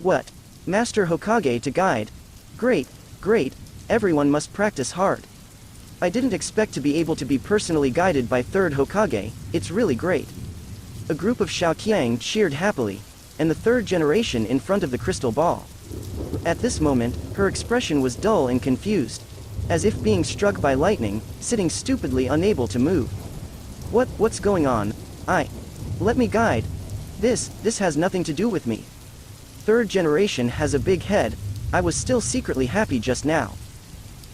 What? Master Hokage to guide? Great, great, everyone must practice hard. I didn't expect to be able to be personally guided by 3rd Hokage, it's really great. A group of Xiaoqiang cheered happily, and the 3rd generation in front of the crystal ball. At this moment, her expression was dull and confused, as if being struck by lightning, sitting stupidly unable to move. What's going on? Let me guide. This has nothing to do with me. 3rd generation has a big head, I was still secretly happy just now.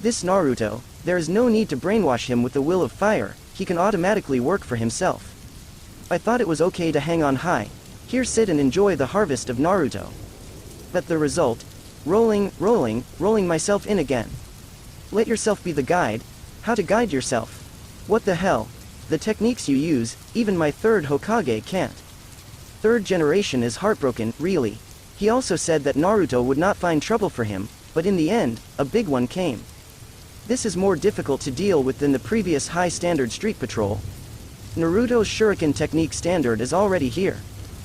This Naruto, there is no need to brainwash him with the will of fire, he can automatically work for himself. I thought it was okay to hang on high, here sit and enjoy the harvest of Naruto. But the result? Rolling myself in again. Let yourself be the guide. How to guide yourself? What the hell? The techniques you use, even my 3rd Hokage can't. 3rd generation is heartbroken, really. He also said that Naruto would not find trouble for him, but in the end, a big one came. This is more difficult to deal with than the previous high-standard street patrol. Naruto's shuriken technique standard is already here.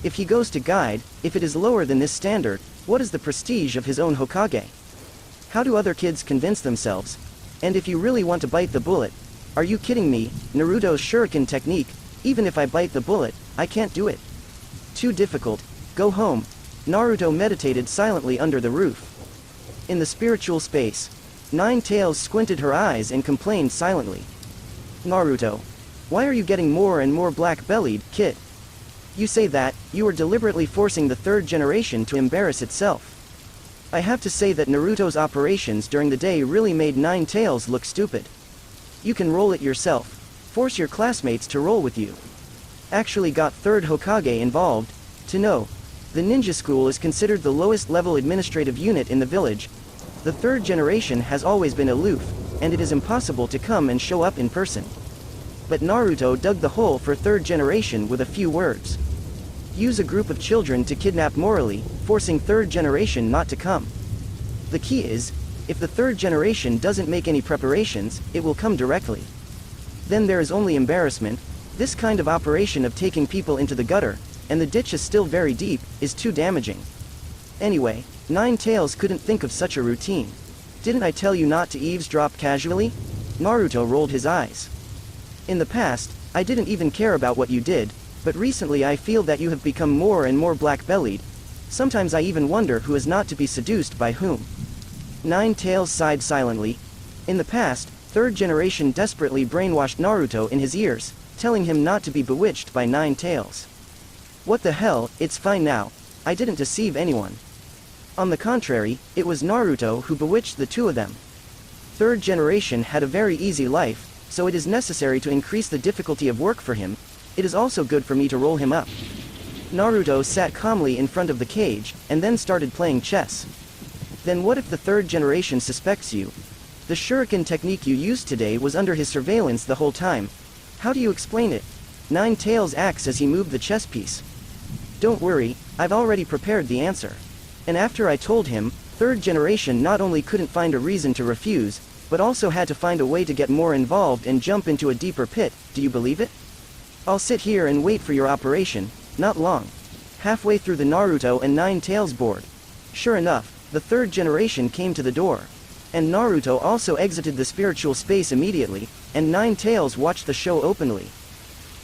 If he goes to guide, if it is lower than this standard, what is the prestige of his own Hokage? How do other kids convince themselves? And if you really want to bite the bullet, are you kidding me? Naruto's shuriken technique, even if I bite the bullet, I can't do it. Too difficult, go home. Naruto meditated silently under the roof. In the spiritual space, Nine Tails squinted her eyes and complained silently. Naruto, why are you getting more and more black-bellied, kid? You say that, you are deliberately forcing the 3rd generation to embarrass itself. I have to say that Naruto's operations during the day really made Nine Tails look stupid. You can roll it yourself. Force your classmates to roll with you. Actually got 3rd Hokage involved. To know, the ninja school is considered the lowest level administrative unit in the village. The 3rd generation has always been aloof, and it is impossible to come and show up in person. But Naruto dug the hole for 3rd generation with a few words. Use a group of children to kidnap morally, forcing 3rd generation not to come. The key is, if the 3rd generation doesn't make any preparations, it will come directly. Then there is only embarrassment. This kind of operation of taking people into the gutter, and the ditch is still very deep, is too damaging. Anyway, Nine Tails couldn't think of such a routine. Didn't I tell you not to eavesdrop casually? Naruto rolled his eyes. In the past, I didn't even care about what you did, but recently I feel that you have become more and more black-bellied. Sometimes I even wonder who is not to be seduced by whom. Nine Tails sighed silently. In the past, 3rd generation desperately brainwashed Naruto in his ears, telling him not to be bewitched by Nine Tails. What the hell, it's fine now. I didn't deceive anyone. On the contrary, it was Naruto who bewitched the two of them. 3rd generation had a very easy life, so it is necessary to increase the difficulty of work for him. It is also good for me to roll him up. Naruto sat calmly in front of the cage, and then started playing chess. Then what if the 3rd generation suspects you? The shuriken technique you used today was under his surveillance the whole time. How do you explain it? Nine Tails acts as he moved the chess piece. Don't worry, I've already prepared the answer. And after I told him, 3rd generation not only couldn't find a reason to refuse, but also had to find a way to get more involved and jump into a deeper pit. Do you believe it? I'll sit here and wait for your operation, not long. Halfway through the Naruto and Nine Tails board. Sure enough, the 3rd generation came to the door. And Naruto also exited the spiritual space immediately, and Nine Tails watched the show openly.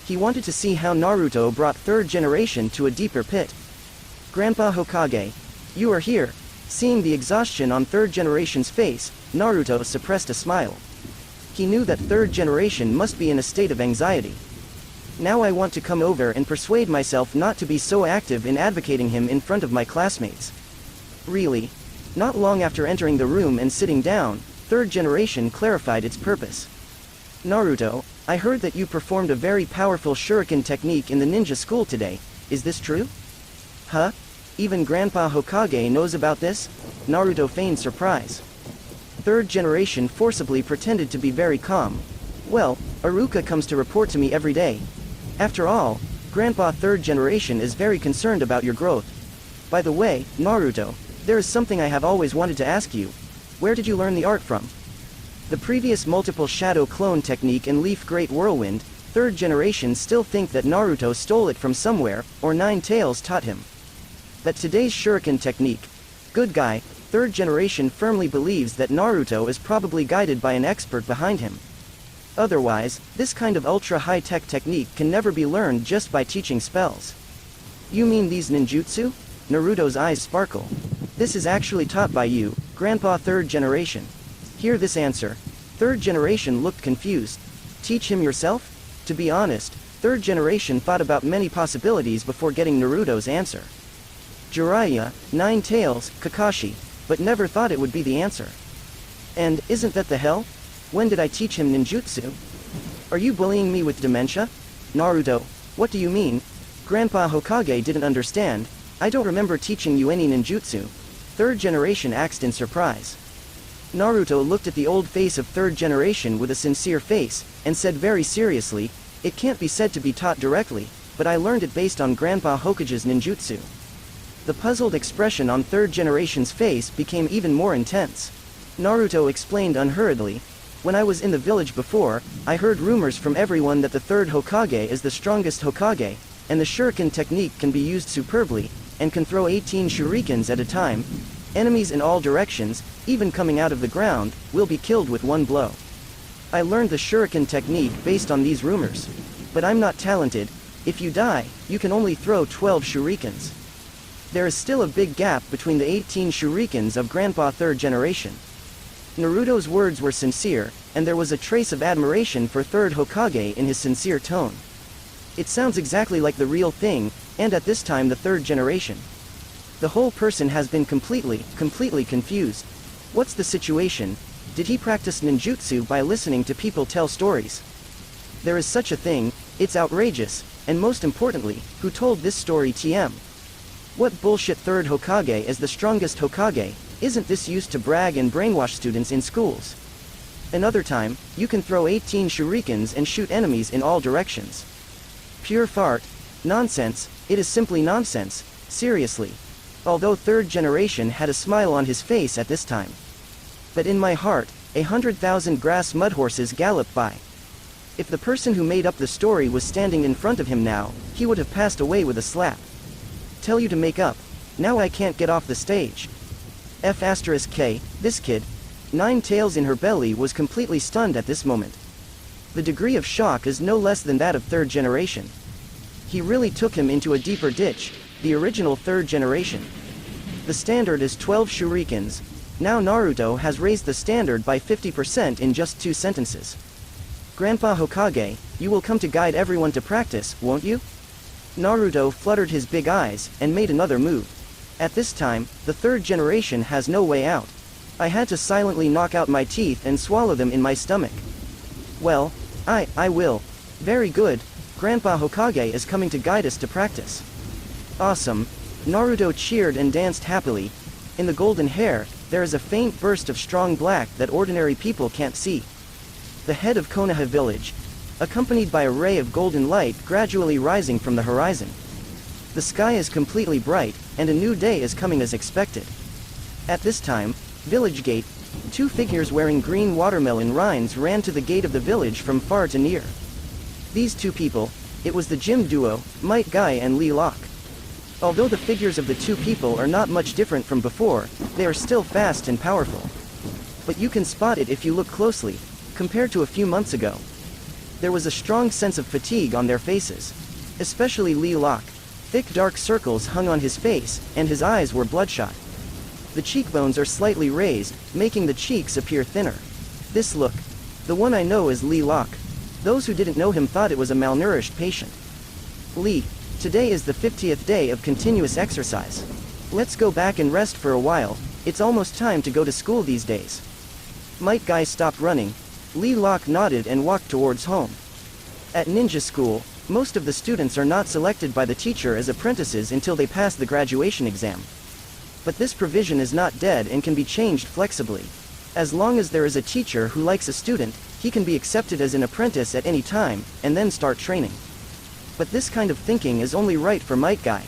He wanted to see how Naruto brought 3rd generation to a deeper pit. Grandpa Hokage, you are here. Seeing the exhaustion on 3rd generation's face, Naruto suppressed a smile. He knew that 3rd generation must be in a state of anxiety. Now I want to come over and persuade myself not to be so active in advocating him in front of my classmates. Really? Not long after entering the room and sitting down, 3rd generation clarified its purpose. Naruto, I heard that you performed a very powerful shuriken technique in the ninja school today. Is this true? Huh? Even Grandpa Hokage knows about this? Naruto feigned surprise. 3rd generation forcibly pretended to be very calm. Well, Iruka comes to report to me every day. After all, Grandpa 3rd generation is very concerned about your growth. By the way, Naruto, there is something I have always wanted to ask you. Where did you learn the art from? The previous multiple shadow clone technique and Leaf Great Whirlwind, 3rd generation still think that Naruto stole it from somewhere, or Nine Tails taught him. But today's shuriken technique, Good guy, third generation firmly believes that Naruto is probably guided by an expert behind him. Otherwise, this kind of ultra-high-tech technique can never be learned just by teaching spells. You mean these ninjutsu? Naruto's eyes sparkle. This is actually taught by you, Grandpa third generation. Hear this answer. Third generation looked confused. Teach him yourself? To be honest, third generation thought about many possibilities before getting Naruto's answer. Jiraiya, Nine Tails, Kakashi, but never thought it would be the answer. And, isn't that the hell? When did I teach him ninjutsu? Are you bullying me with dementia? Naruto, what do you mean? Grandpa Hokage didn't understand. I don't remember teaching you any ninjutsu. Third generation asked in surprise. Naruto looked at the old face of third generation with a sincere face, and said very seriously, it can't be said to be taught directly, but I learned it based on Grandpa Hokage's ninjutsu. The puzzled expression on third generation's face became even more intense. Naruto explained unhurriedly, when I was in the village before, I heard rumors from everyone that the third Hokage is the strongest Hokage, and the shuriken technique can be used superbly, and can throw 18 shurikens at a time. Enemies in all directions, even coming out of the ground, will be killed with one blow. I learned the shuriken technique based on these rumors. But I'm not talented. If you die, you can only throw 12 shurikens. There is still a big gap between the 18 shurikens of Grandpa third generation. Naruto's words were sincere, and there was a trace of admiration for third Hokage in his sincere tone. It sounds exactly like the real thing, and at this time the third generation. The whole person has been completely confused. What's the situation? Did he practice ninjutsu by listening to people tell stories? There is such a thing, it's outrageous, and most importantly, who told this story TM? What bullshit third Hokage is the strongest Hokage? Isn't this used to brag and brainwash students in schools? Another time, you can throw 18 shurikens and shoot enemies in all directions. Pure fart. Nonsense, it is simply nonsense, seriously. Although third generation had a smile on his face at this time. But in my heart, 100,000 grass mudhorses galloped by. If the person who made up the story was standing in front of him now, he would have passed away with a slap. Tell you to make up. Now I can't get off the stage. F*K, this kid. Nine Tails in her belly was completely stunned at this moment. The degree of shock is no less than that of third generation. He really took him into a deeper ditch, the original third generation. The standard is 12 shurikens. Now Naruto has raised the standard by 50% in just 2 sentences. Grandpa Hokage, you will come to guide everyone to practice, won't you? Naruto fluttered his big eyes, and made another move. At this time, the third generation has no way out. I had to silently knock out my teeth and swallow them in my stomach. Well, I will. Very good. Grandpa Hokage is coming to guide us to practice. Awesome. Naruto cheered and danced happily. In the golden hair, there is a faint burst of strong black that ordinary people can't see. The head of Konoha village, accompanied by a ray of golden light gradually rising from the horizon. The sky is completely bright, and a new day is coming as expected. At this time, village gate, 2 figures wearing green watermelon rinds ran to the gate of the village from far to near. These 2 people, it was the gym duo, Might Guy and Lee Lock. Although the figures of the 2 people are not much different from before, they are still fast and powerful. But you can spot it if you look closely, compared to a few months ago. There was a strong sense of fatigue on their faces. Especially Lee Lock. Thick dark circles hung on his face, and his eyes were bloodshot. The cheekbones are slightly raised, making the cheeks appear thinner. This look. The one I know is Lee Lock. Those who didn't know him thought it was a malnourished patient. Lee, today is the 50th day of continuous exercise. Let's go back and rest for a while, it's almost time to go to school these days. Might Guy stopped running. Lee Lock nodded and walked towards home. At ninja school, most of the students are not selected by the teacher as apprentices until they pass the graduation exam. But this provision is not dead and can be changed flexibly. As long as there is a teacher who likes a student, he can be accepted as an apprentice at any time, and then start training. But this kind of thinking is only right for Might Guy,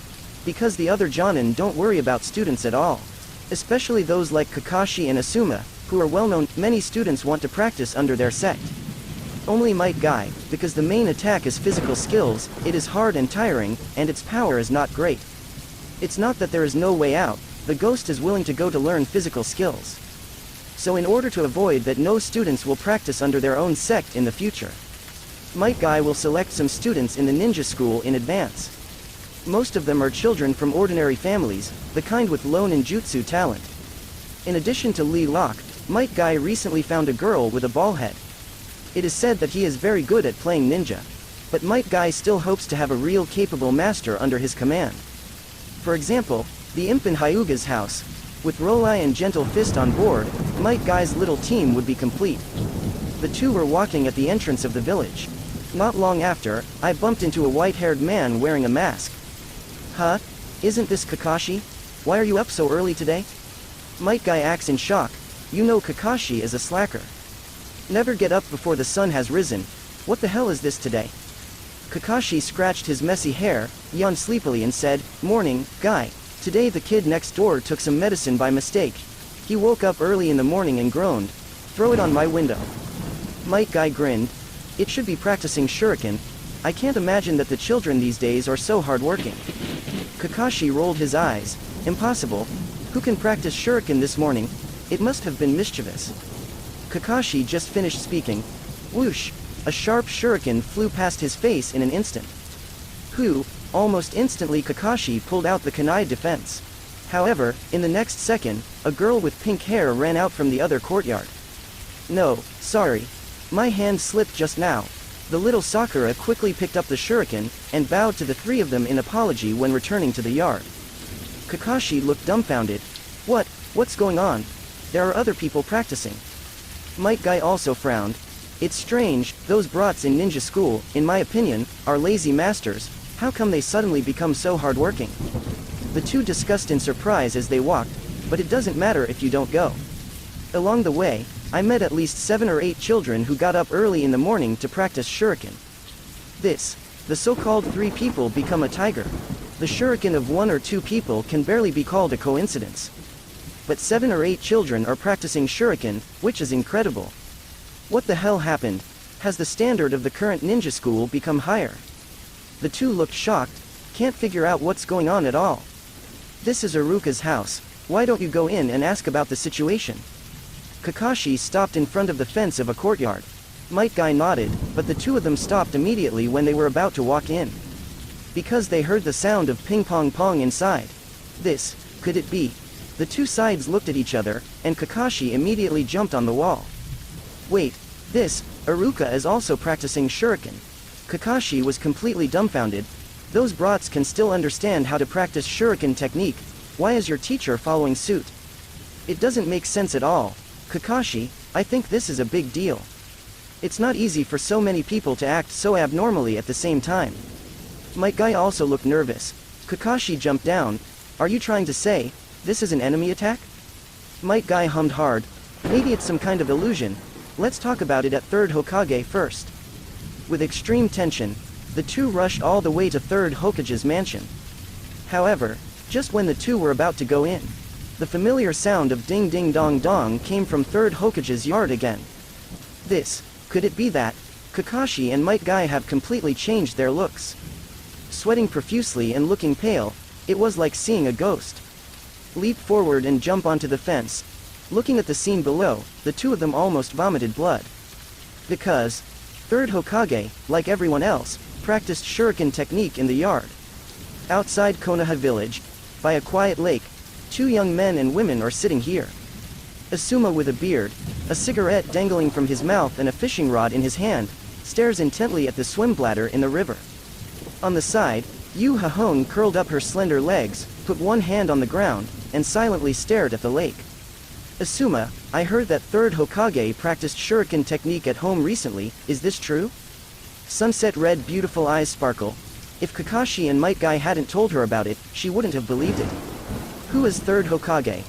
because the other Jonin don't worry about students at all. Especially those like Kakashi and Asuma, who are well known. Many students want to practice under their sect. Only Might Guy, because the main attack is physical skills, it is hard and tiring, and its power is not great. It's not that there is no way out, the ghost is willing to go to learn physical skills. So in order to avoid that, no students will practice under their own sect in the future. Might Guy will select some students in the ninja school in advance. Most of them are children from ordinary families, the kind with low ninjutsu talent. In addition to Li Lok, Might Guy recently found a girl with a ball head. It is said that he is very good at playing ninja. But Might Guy still hopes to have a real capable master under his command. For example, the imp in Hyuga's house. With Rolai and Gentle Fist on board, Might Guy's little team would be complete. The two were walking at the entrance of the village. Not long after, I bumped into a white-haired man wearing a mask. Huh? Isn't this Kakashi? Why are you up so early today? Might Guy acts in shock. You know Kakashi is a slacker. Never get up before the sun has risen. What the hell is this today? Kakashi scratched his messy hair, yawned sleepily and said, Morning, Guy. Today the kid next door took some medicine by mistake. He woke up early in the morning and groaned. Throw it on my window. Might Guy grinned. It should be practicing shuriken. I can't imagine that the children these days are so hardworking. Kakashi rolled his eyes. Impossible. Who can practice shuriken this morning? It must have been mischievous. Kakashi just finished speaking. Whoosh! A sharp shuriken flew past his face in an instant. Almost instantly Kakashi pulled out the kunai defense. However, in the next second, a girl with pink hair ran out from the other courtyard. No, sorry. My hand slipped just now. The little Sakura quickly picked up the shuriken, and bowed to the three of them in apology when returning to the yard. Kakashi looked dumbfounded. What's going on? There are other people practicing. Might Guy also frowned. It's strange, those brats in ninja school, in my opinion, are lazy masters. How come they suddenly become so hardworking? The two discussed in surprise as they walked, but it doesn't matter if you don't go. Along the way, I met at least 7 or 8 children who got up early in the morning to practice shuriken. The so-called 3 people become a tiger. The shuriken of 1 or 2 people can barely be called a coincidence. But 7 or 8 children are practicing shuriken, which is incredible. What the hell happened? Has the standard of the current ninja school become higher? The two looked shocked, can't figure out what's going on at all. This is Iruka's house, why don't you go in and ask about the situation? Kakashi stopped in front of the fence of a courtyard. Might Guy nodded, but the two of them stopped immediately when they were about to walk in. Because they heard the sound of ping-pong-pong inside. Could it be? The two sides looked at each other, and Kakashi immediately jumped on the wall. Wait, Iruka is also practicing shuriken. Kakashi was completely dumbfounded. Those brats can still understand how to practice shuriken technique. Why is your teacher following suit? It doesn't make sense at all. Kakashi, I think this is a big deal. It's not easy for so many people to act so abnormally at the same time. Might Guy also looked nervous. Kakashi jumped down. Are you trying to say, this is an enemy attack? Might Guy hummed hard. Maybe it's some kind of illusion. Let's talk about it at 3rd Hokage first. With extreme tension, the two rushed all the way to 3rd Hokage's mansion. However, just when the two were about to go in, the familiar sound of ding ding dong dong came from 3rd Hokage's yard again. Could it be that? Kakashi and Might Guy have completely changed their looks. Sweating profusely and looking pale, it was like seeing a ghost. Leap forward and jump onto the fence. Looking at the scene below, the two of them almost vomited blood. Because 3rd Hokage, like everyone else, practiced shuriken technique in the yard. Outside Konoha village, by a quiet lake, 2 young men and women are sitting here. Asuma with a beard, a cigarette dangling from his mouth and a fishing rod in his hand, stares intently at the swim bladder in the river. On the side, Yurihong curled up her slender legs, put one hand on the ground, and silently stared at the lake. Asuma, I heard that 3rd Hokage practiced shuriken technique at home recently, is this true? Sunset red beautiful eyes sparkle. If Kakashi and Might Guy hadn't told her about it, she wouldn't have believed it. Who is 3rd Hokage?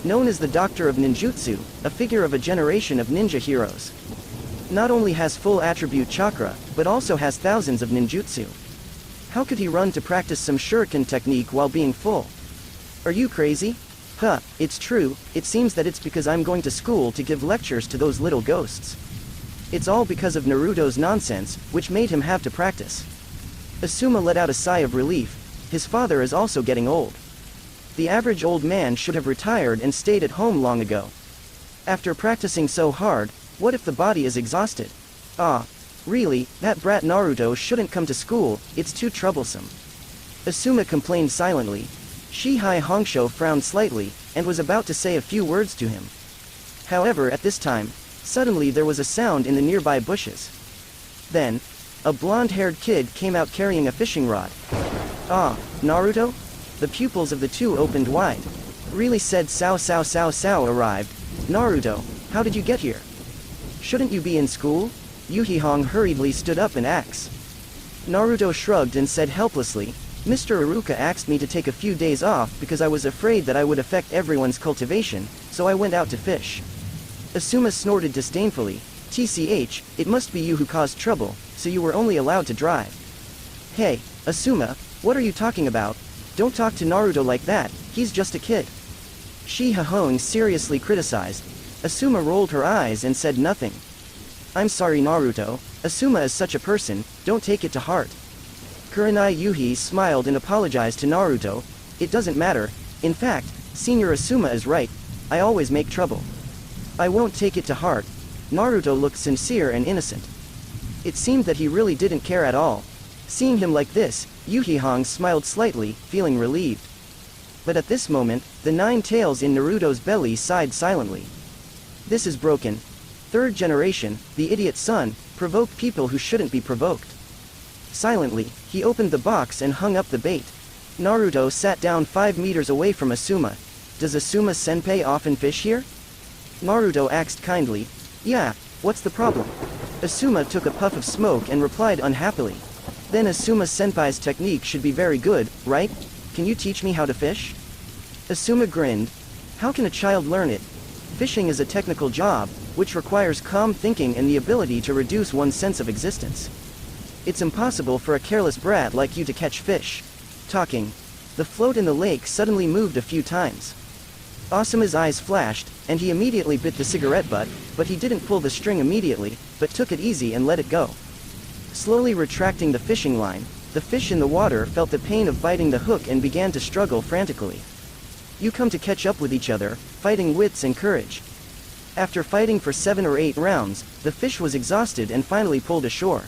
Known as the Doctor of Ninjutsu, a figure of a generation of ninja heroes. Not only has full attribute chakra, but also has thousands of ninjutsu. How could he run to practice some shuriken technique while being full? Are you crazy? It's true, it seems that it's because I'm going to school to give lectures to those little ghosts. It's all because of Naruto's nonsense, which made him have to practice. Asuma let out a sigh of relief. His father is also getting old. The average old man should have retired and stayed at home long ago. After practicing so hard, what if the body is exhausted? Ah, really, that brat Naruto shouldn't come to school, it's too troublesome. Asuma complained silently. Shihai Hongsho frowned slightly, and was about to say a few words to him. However, at this time, suddenly there was a sound in the nearby bushes. Then, a blonde-haired kid came out carrying a fishing rod. Ah, Naruto? The pupils of the two opened wide. Really said Sao arrived. Naruto, how did you get here? Shouldn't you be in school? Yurihong hurriedly stood up and asked. Naruto shrugged and said helplessly, Mr. Iruka asked me to take a few days off because I was afraid that I would affect everyone's cultivation, so I went out to fish. Asuma snorted disdainfully, TCH, it must be you who caused trouble, so you were only allowed to drive. Hey, Asuma, what are you talking about? Don't talk to Naruto like that, he's just a kid. Shi Nao seriously criticized. Asuma rolled her eyes and said nothing. I'm sorry Naruto, Asuma is such a person, don't take it to heart. Kurenai Yuhi smiled and apologized to Naruto. It doesn't matter, in fact, Senior Asuma is right, I always make trouble. I won't take it to heart. Naruto looked sincere and innocent. It seemed that he really didn't care at all. Seeing him like this, Yurihong smiled slightly, feeling relieved. But at this moment, the 9 tails in Naruto's belly sighed silently. This is broken. Third generation, the idiot son, provoked people who shouldn't be provoked. Silently, he opened the box and hung up the bait. Naruto sat down 5 meters away from Asuma. Does Asuma senpai often fish here? Naruto asked kindly. Yeah, what's the problem? Asuma took a puff of smoke and replied unhappily. Then Asuma senpai's technique should be very good, right? Can you teach me how to fish? Asuma grinned. How can a child learn it? Fishing is a technical job, which requires calm thinking and the ability to reduce one's sense of existence. It's impossible for a careless brat like you to catch fish. Talking. The float in the lake suddenly moved a few times. Asuma's eyes flashed, and he immediately bit the cigarette butt, but he didn't pull the string immediately, but took it easy and let it go. Slowly retracting the fishing line, the fish in the water felt the pain of biting the hook and began to struggle frantically. You come to catch up with each other, fighting wits and courage. After fighting for 7 or 8 rounds, the fish was exhausted and finally pulled ashore.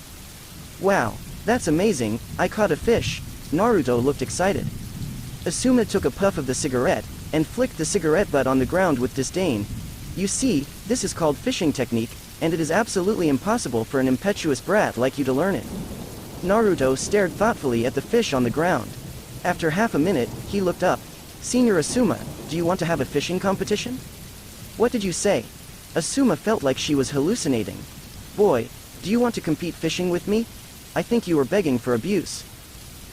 Wow, that's amazing, I caught a fish. Naruto looked excited. Asuma took a puff of the cigarette, and flicked the cigarette butt on the ground with disdain. You see, this is called fishing technique, and it is absolutely impossible for an impetuous brat like you to learn it. Naruto stared thoughtfully at the fish on the ground. After half a minute, he looked up. Senior Asuma, do you want to have a fishing competition? What did you say? Asuma felt like she was hallucinating. Boy, do you want to compete fishing with me? I think you were begging for abuse.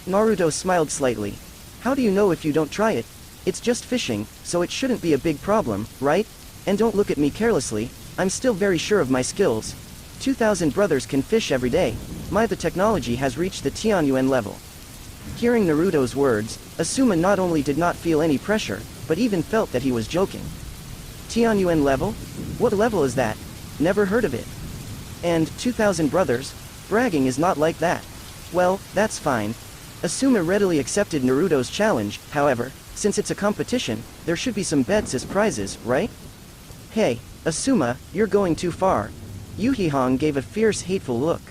Naruto smiled slightly. How do you know if you don't try it? It's just fishing, so it shouldn't be a big problem, right? And don't look at me carelessly, I'm still very sure of my skills. 2,000 brothers can fish every day. The technology has reached the Tiantian level. Hearing Naruto's words, Asuma not only did not feel any pressure, but even felt that he was joking. Tiantian level? What level is that? Never heard of it. And 2,000 brothers? Bragging is not like that. Well, that's fine. Asuma readily accepted Naruto's challenge, however, since it's a competition, there should be some bets as prizes, right? Hey, Asuma, you're going too far. Yurihong gave a fierce, hateful look.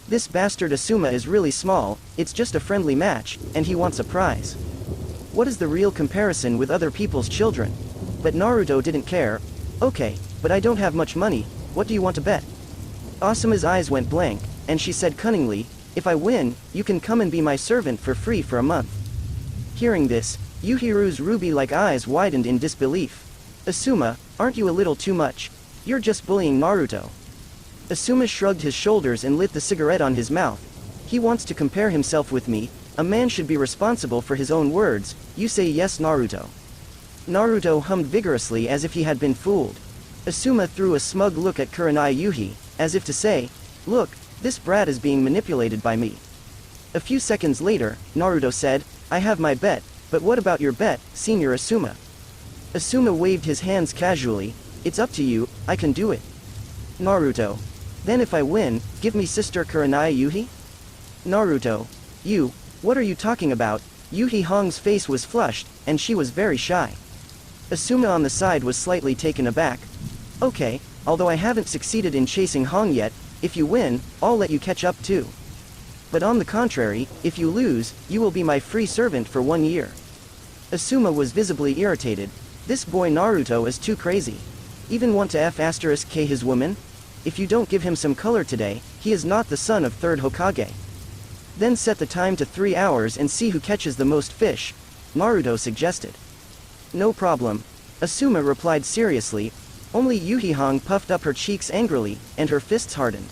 This bastard Asuma is really small, it's just a friendly match, and he wants a prize. What is the real comparison with other people's children? But Naruto didn't care. Okay, but I don't have much money, what do you want to bet? Asuma's eyes went blank, and she said cunningly, if I win, you can come and be my servant for free for a month. Hearing this, Yuhiru's ruby-like eyes widened in disbelief. Asuma, aren't you a little too much? You're just bullying Naruto. Asuma shrugged his shoulders and lit the cigarette on his mouth. He wants to compare himself with me, a man should be responsible for his own words, you say yes Naruto. Naruto hummed vigorously as if he had been fooled. Asuma threw a smug look at Kurenai Yuhi, as if to say, look, this brat is being manipulated by me. A few seconds later, Naruto said, I have my bet, but what about your bet, Senior Asuma? Asuma waved his hands casually, it's up to you, I can do it. Naruto. Then if I win, give me sister Kurenai Yuhi? Naruto. You, what are you talking about? Yurihong's face was flushed, and she was very shy. Asuma on the side was slightly taken aback. Okay, although I haven't succeeded in chasing Hong yet, if you win, I'll let you catch up too. But on the contrary, if you lose, you will be my free servant for 1 year. Asuma was visibly irritated. This boy Naruto is too crazy. Even want to F***K his woman? If you don't give him some color today, he is not the son of 3rd Hokage. Then set the time to 3 hours and see who catches the most fish, Naruto suggested. No problem. Asuma replied seriously. Only Yurihong puffed up her cheeks angrily, and her fists hardened.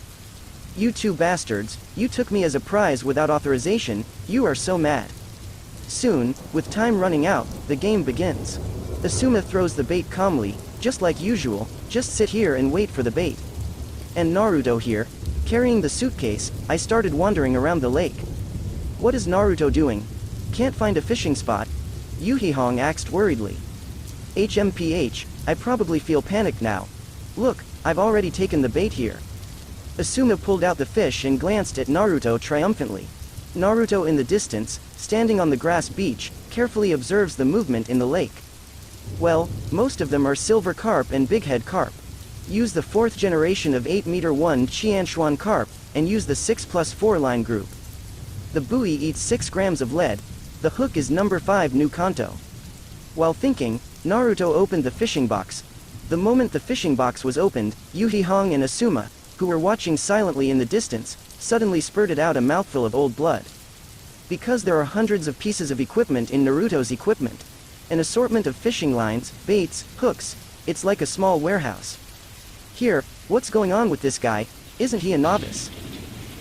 You two bastards, you took me as a prize without authorization, you are so mad. Soon, with time running out, the game begins. Asuma throws the bait calmly, just like usual, just sit here and wait for the bait. And Naruto here, carrying the suitcase, I started wandering around the lake. What is Naruto doing? Can't find a fishing spot? Yurihong asked worriedly. HMPH, I probably feel panicked now. Look, I've already taken the bait here. Asuma pulled out the fish and glanced at Naruto triumphantly. Naruto in the distance, standing on the grass beach, carefully observes the movement in the lake. Well, most of them are silver carp and bighead carp. Use the 4th generation of 8-meter 1 Qianshuan carp, and use the 6+4 line group. The buoy eats 6 grams of lead. The hook is number 5 new Kanto. While thinking, Naruto opened the fishing box. The moment the fishing box was opened, Yurihong and Asuma, who were watching silently in the distance, suddenly spurted out a mouthful of old blood. Because there are hundreds of pieces of equipment in Naruto's equipment. An assortment of fishing lines, baits, hooks, it's like a small warehouse. Here, what's going on with this guy? Isn't he a novice?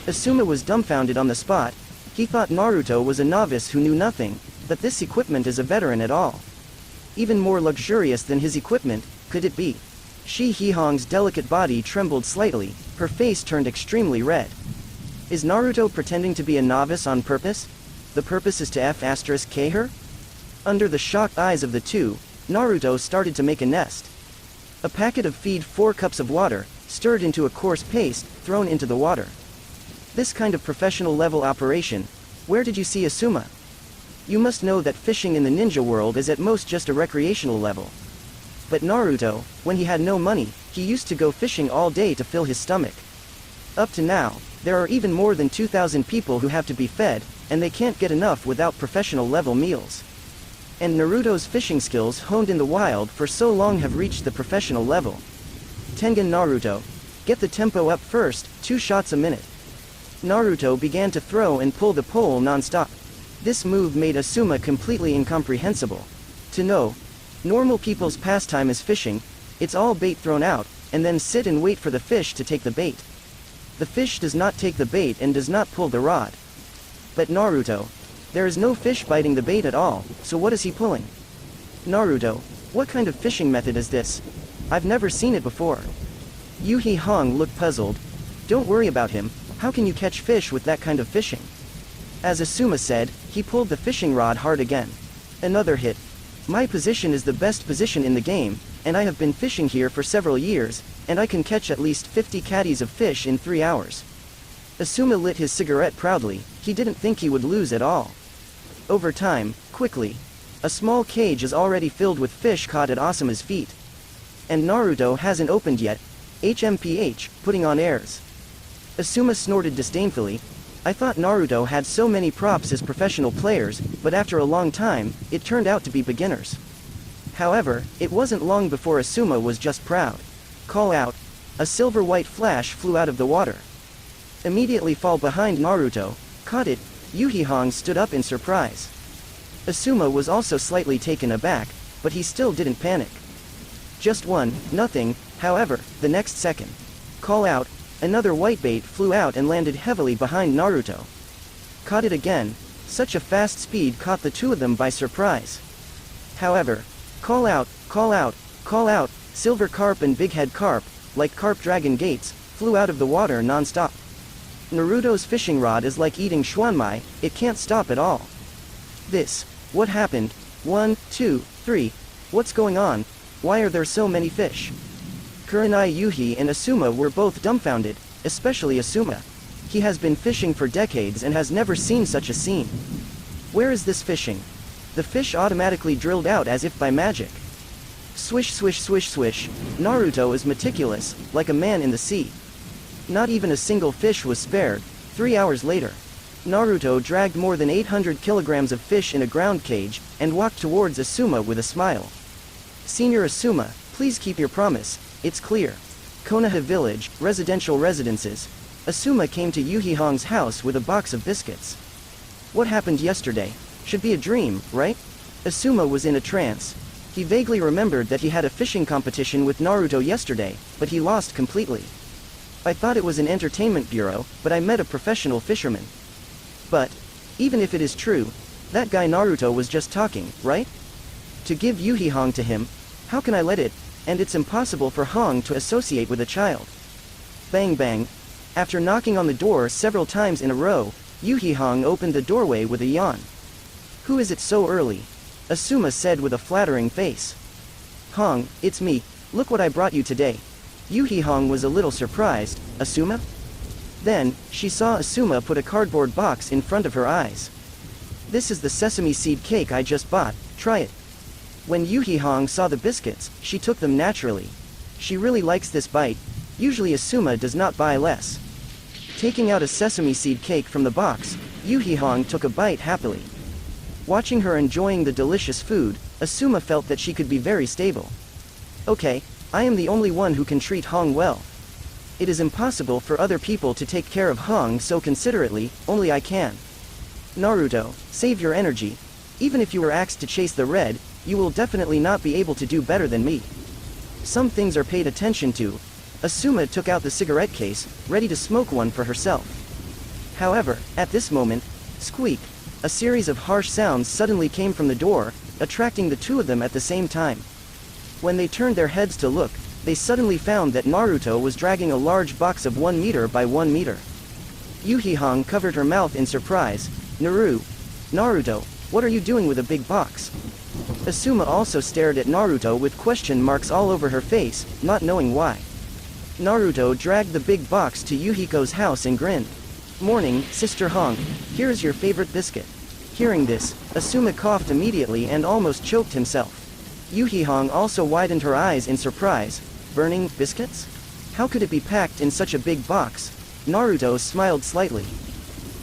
Asuma was dumbfounded on the spot. He thought Naruto was a novice who knew nothing, but this equipment is a veteran at all. Even more luxurious than his equipment, could it be? Yurihong's delicate body trembled slightly, her face turned extremely red. Is Naruto pretending to be a novice on purpose? The purpose is to F***K her? Under the shocked eyes of the two, Naruto started to make a nest. A packet of feed 4 cups of water, stirred into a coarse paste, thrown into the water. This kind of professional level operation, where did you see Asuma? You must know that fishing in the ninja world is at most just a recreational level. But Naruto, when he had no money, he used to go fishing all day to fill his stomach. Up to now, there are even more than 2,000 people who have to be fed, and they can't get enough without professional level meals. And Naruto's fishing skills honed in the wild for so long have reached the professional level. Tengen Naruto. Get the tempo up first, 2 shots a minute. Naruto began to throw and pull the pole non-stop. This move made Asuma completely incomprehensible. To know, normal people's pastime is fishing, it's all bait thrown out, and then sit and wait for the fish to take the bait. The fish does not take the bait and does not pull the rod. But Naruto, there is no fish biting the bait at all, so what is he pulling? Naruto, what kind of fishing method is this? I've never seen it before. Yurihong looked puzzled. Don't worry about him, how can you catch fish with that kind of fishing? As Asuma said, he pulled the fishing rod hard again. Another hit. My position is the best position in the game, and I have been fishing here for several years, and I can catch at least 50 caddies of fish in 3 hours. Asuma lit his cigarette proudly, he didn't think he would lose at all. Over time, quickly. A small cage is already filled with fish caught at Asuma's feet. And Naruto hasn't opened yet. HMPH, putting on airs. Asuma snorted disdainfully. I thought Naruto had so many props as professional players, but after a long time, it turned out to be beginners. However, it wasn't long before Asuma was just proud. Call out. A silver-white flash flew out of the water. Immediately fall behind Naruto, caught it. Yurihong stood up in surprise. Asuma was also slightly taken aback, but he still didn't panic. Just one, nothing, however, the next second. Call out. Another whitebait flew out and landed heavily behind Naruto. Caught it again. Such a fast speed caught the two of them by surprise. However, call out, call out, call out, silver carp and bighead carp, like carp dragon gates, flew out of the water non-stop. Naruto's fishing rod is like eating shuanmai, it can't stop at all. What happened? 1, 2, 3. What's going on? Why are there so many fish? Kurenai, Yuhi and Asuma were both dumbfounded, especially Asuma. He has been fishing for decades and has never seen such a scene. Where is this fishing? The fish automatically drilled out as if by magic. Swish swish swish swish. Naruto is meticulous, like a man in the sea. Not even a single fish was spared. 3 hours later, Naruto dragged more than 800 kilograms of fish in a ground cage, and walked towards Asuma with a smile. Senior Asuma, please keep your promise, it's clear. Konoha Village, residential residences. Asuma came to Yurihong's house with a box of biscuits. What happened yesterday? Should be a dream, right? Asuma was in a trance. He vaguely remembered that he had a fishing competition with Naruto yesterday, but he lost completely. I thought it was an entertainment bureau, but I met a professional fisherman. But, even if it is true, that guy Naruto was just talking, right? To give Yurihong to him, how can I let it? And it's impossible for Hong to associate with a child. Bang bang. After knocking on the door several times in a row, Yurihong opened the doorway with a yawn. Who is it so early? Asuma said with a flattering face. Hong, it's me, look what I brought you today. Yurihong was a little surprised. Asuma? Then, she saw Asuma put a cardboard box in front of her eyes. This is the sesame seed cake I just bought, try it. When Yurihong saw the biscuits, she took them naturally. She really likes this bite. Usually Asuma does not buy less. Taking out a sesame seed cake from the box, Yurihong took a bite happily. Watching her enjoying the delicious food, Asuma felt that she could be very stable. Okay, I am the only one who can treat Hong well. It is impossible for other people to take care of Hong so considerately, only I can. Naruto, save your energy. Even if you were asked to chase the red, you will definitely not be able to do better than me. Some things are paid attention to. Asuma took out the cigarette case, ready to smoke one for herself. However, at this moment, squeak, a series of harsh sounds suddenly came from the door, attracting the two of them at the same time. When they turned their heads to look, they suddenly found that Naruto was dragging a large box of 1 meter by 1 meter. Yurihong covered her mouth in surprise. Naruto, what are you doing with a big box? Asuma also stared at Naruto with question marks all over her face, not knowing why. Naruto dragged the big box to Yuhiko's house and grinned. Morning, Sister Hong, here's your favorite biscuit. Hearing this, Asuma coughed immediately and almost choked himself. Yurihong also widened her eyes in surprise. Burning biscuits? How could it be packed in such a big box? Naruto smiled slightly.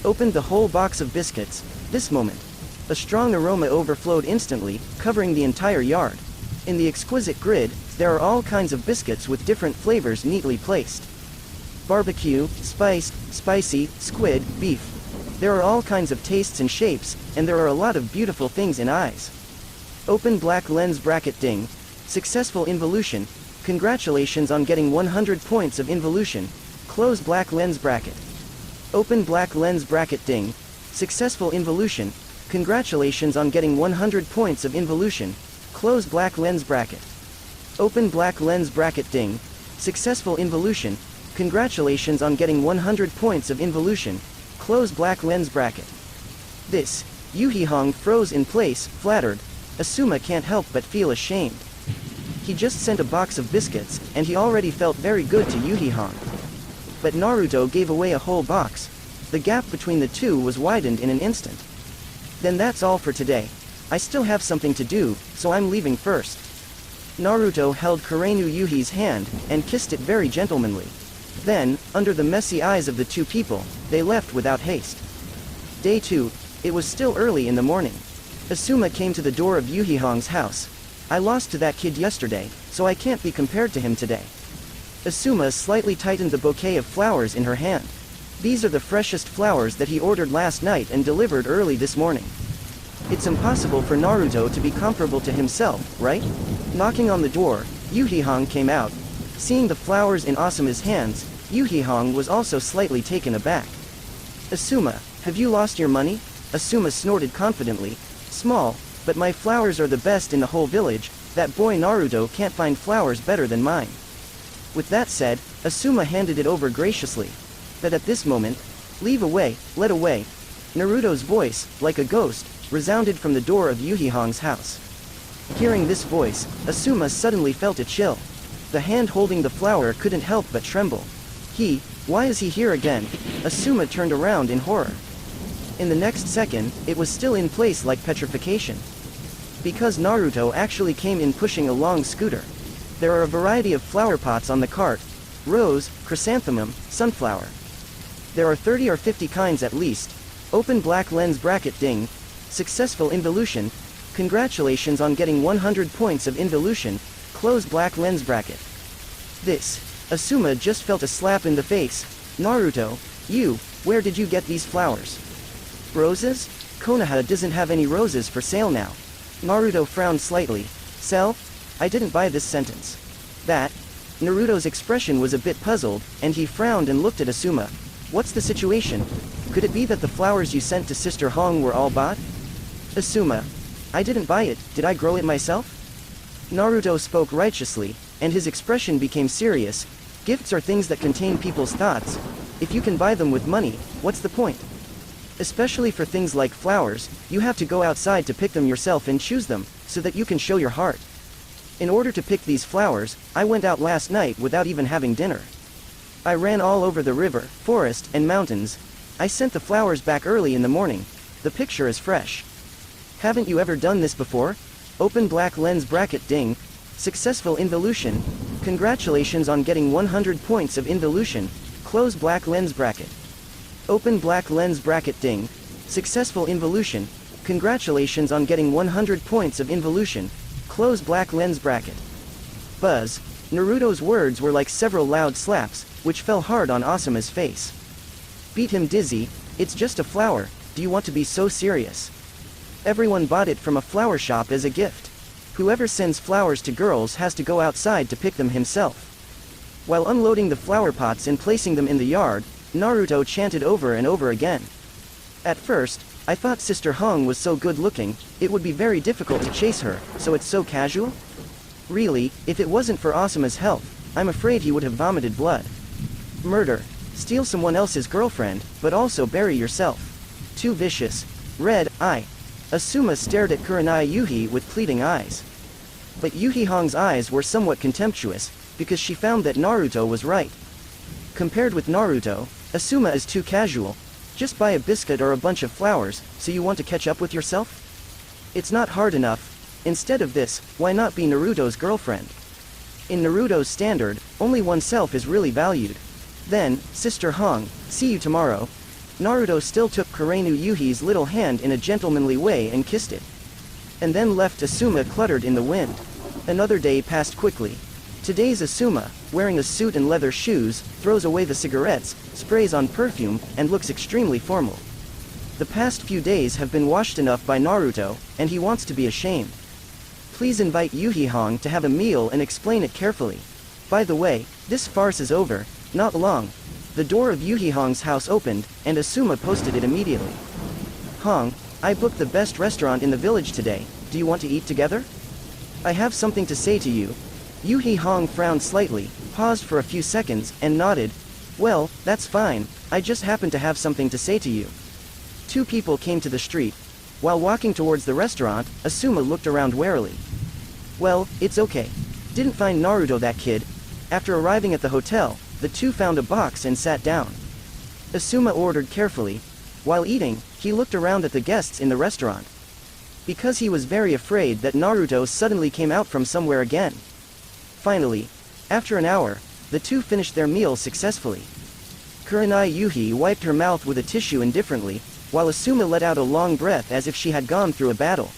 Opened the whole box of biscuits. This moment, a strong aroma overflowed instantly, covering the entire yard. In the exquisite grid, there are all kinds of biscuits with different flavors neatly placed. Barbecue, spiced, spicy, squid, beef. There are all kinds of tastes and shapes, and there are a lot of beautiful things in eyes. Open black lens bracket ding. Successful involution. Congratulations on getting 100 points of involution. Close black lens bracket. Open black lens bracket ding. Successful involution. Congratulations on getting 100 points of involution. Close black lens bracket. Open black lens bracket ding. Successful involution. Congratulations on getting 100 points of involution. Close black lens bracket. This, Yurihong froze in place, flattered. Asuma can't help but feel ashamed. He just sent a box of biscuits, and he already felt very good to Yurihong. But Naruto gave away a whole box. The gap between the two was widened in an instant. Then that's all for today. I still have something to do, so I'm leaving first. Naruto held Kurenai Yuhi's hand, and kissed it very gentlemanly. Then, under the messy eyes of the two people, they left without haste. Day 2, it was still early in the morning. Asuma came to the door of Yurihong's house. I lost to that kid yesterday, so I can't be compared to him today. Asuma slightly tightened the bouquet of flowers in her hand. These are the freshest flowers that he ordered last night and delivered early this morning. It's impossible for Naruto to be comparable to himself, right? Knocking on the door, Yurihong came out. Seeing the flowers in Asuma's hands, Yurihong was also slightly taken aback. Asuma, have you lost your money? Asuma snorted confidently. Small, but my flowers are the best in the whole village. That boy Naruto can't find flowers better than mine. With that said, Asuma handed it over graciously. But at this moment, leave away, let away. Naruto's voice, like a ghost, resounded from the door of Yurihong's house. Hearing this voice, Asuma suddenly felt a chill. The hand holding the flower couldn't help but tremble. Why is he here again? Asuma turned around in horror. In the next second, it was still in place like petrification. Because Naruto actually came in pushing a long scooter. There are a variety of flower pots on the cart: rose, chrysanthemum, sunflower. There are 30 or 50 kinds at least. Open black lens bracket ding. Successful involution. Congratulations on getting 100 points of involution. Close black lens bracket. This. Asuma just felt a slap in the face. Naruto, where did you get these flowers? Roses? Konoha doesn't have any roses for sale now. Naruto frowned slightly. Sell? I didn't buy this sentence. That? Naruto's expression was a bit puzzled, and he frowned and looked at Asuma. What's the situation? Could it be that the flowers you sent to Sister Hong were all bought? Asuma. I didn't buy it, did I grow it myself? Naruto spoke righteously, and his expression became serious. Gifts are things that contain people's thoughts. If you can buy them with money, what's the point? Especially for things like flowers, you have to go outside to pick them yourself and choose them, so that you can show your heart. In order to pick these flowers, I went out last night without even having dinner. I ran all over the river, forest, and mountains. I sent the flowers back early in the morning. The picture is fresh. Haven't you ever done this before? Open black lens bracket ding. Successful involution. Congratulations on getting 100 points of involution. Close black lens bracket. Open black lens bracket ding. Successful involution. Congratulations on getting 100 points of involution. Close black lens bracket. Buzz. Naruto's words were like several loud slaps, which fell hard on Asuma's face. Beat him dizzy. It's just a flower, do you want to be so serious? Everyone bought it from a flower shop as a gift. Whoever sends flowers to girls has to go outside to pick them himself. While unloading the flower pots and placing them in the yard, Naruto chanted over and over again. At first, I thought Sister Hong was so good looking, it would be very difficult to chase her, so it's so casual? Really, if it wasn't for Asuma's health, I'm afraid he would have vomited blood. Murder. Steal someone else's girlfriend, but also bury yourself. Too vicious. Red eye. Asuma stared at Kurenai Yuhi with pleading eyes. But Yurihong's eyes were somewhat contemptuous, because she found that Naruto was right. Compared with Naruto, Asuma is too casual. Just buy a biscuit or a bunch of flowers, so you want to catch up with yourself? It's not hard enough. Instead of this, why not be Naruto's girlfriend? In Naruto's standard, only oneself is really valued. Then, Sister Hong, see you tomorrow. Naruto still took Kurenai Yuhi's little hand in a gentlemanly way and kissed it. And then left Asuma cluttered in the wind. Another day passed quickly. Today's Asuma, wearing a suit and leather shoes, throws away the cigarettes, sprays on perfume, and looks extremely formal. The past few days have been washed enough by Naruto, and he wants to be ashamed. Please invite Yurihong to have a meal and explain it carefully. By the way, this farce is over, not long. The door of Yurihong's house opened, and Asuma posted it immediately. Hong, I booked the best restaurant in the village today, do you want to eat together? I have something to say to you. Yurihong frowned slightly, paused for a few seconds, and nodded. Well, that's fine, I just happen to have something to say to you. Two people came to the street. While walking towards the restaurant, Asuma looked around warily. Well, it's okay. Didn't find Naruto that kid. After arriving at the hotel, the two found a box and sat down. Asuma ordered carefully. While eating, he looked around at the guests in the restaurant. Because he was very afraid that Naruto suddenly came out from somewhere again. Finally, after an hour, the two finished their meal successfully. Kurenai Yuhi wiped her mouth with a tissue indifferently, while Asuma let out a long breath as if she had gone through a battle.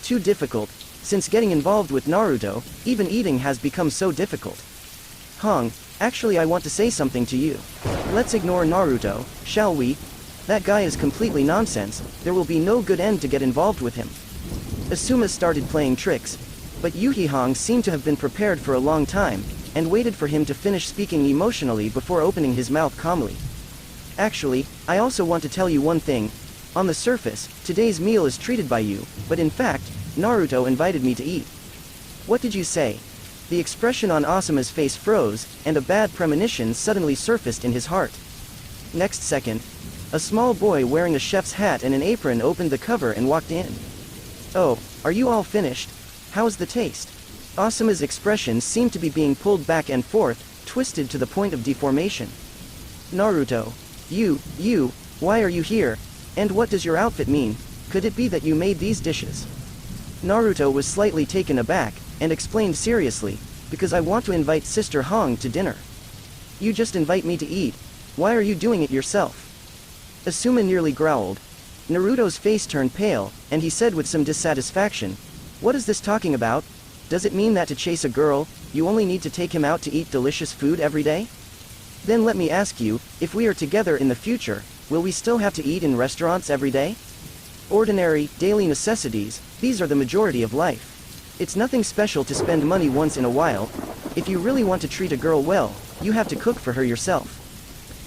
Too difficult. Since getting involved with Naruto, even eating has become so difficult. Hong, actually I want to say something to you. Let's ignore Naruto, shall we? That guy is completely nonsense, there will be no good end to get involved with him. Asuma started playing tricks, but Yurihong seemed to have been prepared for a long time, and waited for him to finish speaking emotionally before opening his mouth calmly. Actually, I also want to tell you one thing. On the surface, today's meal is treated by you, but in fact, Naruto invited me to eat. What did you say? The expression on Asuma's face froze, and a bad premonition suddenly surfaced in his heart. Next second, a small boy wearing a chef's hat and an apron opened the cover and walked in. Oh, are you all finished? How's the taste? Asuma's expression seemed to be being pulled back and forth, twisted to the point of deformation. Naruto. You, why are you here? And what does your outfit mean? Could it be that you made these dishes? Naruto was slightly taken aback, and explained seriously, because I want to invite Sister Hong to dinner. You just invite me to eat. Why are you doing it yourself? Asuma nearly growled. Naruto's face turned pale, and he said with some dissatisfaction, "What is this talking about? Does it mean that to chase a girl, you only need to take him out to eat delicious food every day? Then let me ask you, if we are together in the future, will we still have to eat in restaurants every day? Ordinary, daily necessities, these are the majority of life. It's nothing special to spend money once in a while. If you really want to treat a girl well, you have to cook for her yourself.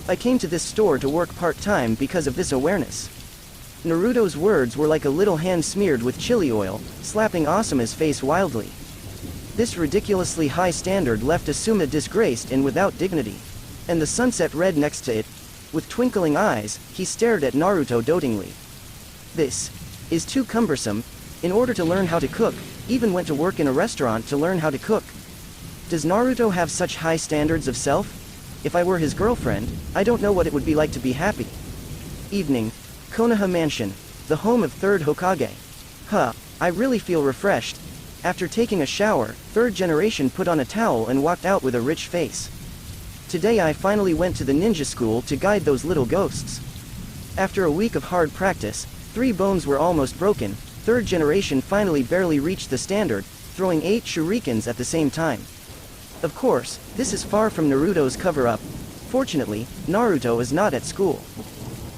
I came to this store to work part-time because of this awareness." Naruto's words were like a little hand smeared with chili oil, slapping Asuma's face wildly. This ridiculously high standard left Asuma disgraced and without dignity. And the sunset red next to it. With twinkling eyes, he stared at Naruto dotingly. This is too cumbersome. In order to learn how to cook, even went to work in a restaurant to learn how to cook. Does Naruto have such high standards of self? If I were his girlfriend, I don't know what it would be like to be happy. Evening. Konoha Mansion, the home of 3rd Hokage. I really feel refreshed. After taking a shower, 3rd generation put on a towel and walked out with a rich face. Today I finally went to the ninja school to guide those little ghosts. After a week of hard practice, 3 bones were almost broken. 3rd generation finally barely reached the standard, throwing 8 shurikens at the same time. Of course, this is far from Naruto's cover-up. Fortunately, Naruto is not at school.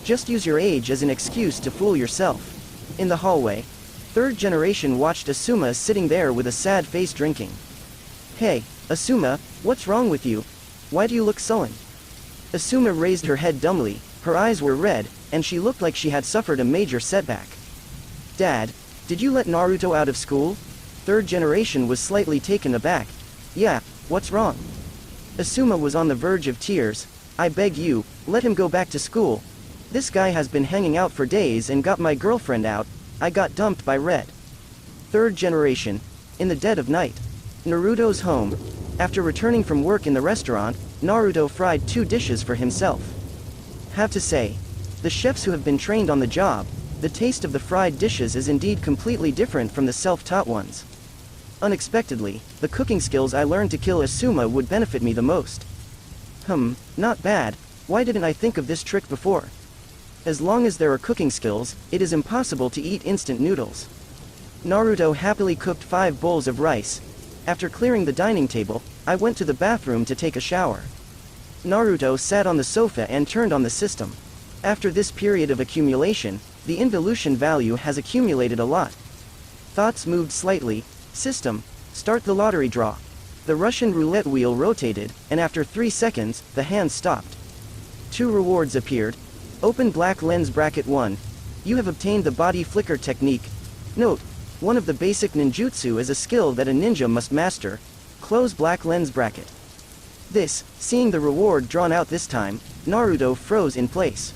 Just use your age as an excuse to fool yourself. In the hallway, 3rd generation watched Asuma sitting there with a sad face drinking. "Hey, Asuma, what's wrong with you? Why do you look sullen?" Asuma raised her head dumbly, her eyes were red, and she looked like she had suffered a major setback. "Dad, did you let Naruto out of school?" 3rd generation was slightly taken aback. "Yeah, what's wrong?" Asuma was on the verge of tears. "I beg you, let him go back to school. This guy has been hanging out for days and got my girlfriend out. I got dumped by Red." 3rd generation. In the dead of night. Naruto's home. After returning from work in the restaurant, Naruto fried 2 dishes for himself. Have to say, the chefs who have been trained on the job, the taste of the fried dishes is indeed completely different from the self-taught ones. Unexpectedly, the cooking skills I learned to kill Asuma would benefit me the most. Not bad. Why didn't I think of this trick before? As long as there are cooking skills, it is impossible to eat instant noodles. Naruto happily cooked 5 bowls of rice. After clearing the dining table, I went to the bathroom to take a shower. Naruto sat on the sofa and turned on the system. After this period of accumulation, the involution value has accumulated a lot. Thoughts moved slightly. System, start the lottery draw. The Russian roulette wheel rotated, and after 3 seconds, the hand stopped. 2 rewards appeared. Open black lens bracket 1. You have obtained the body flicker technique. Note, one of the basic ninjutsu is a skill that a ninja must master. Close black lens bracket. Seeing the reward drawn out this time, Naruto froze in place.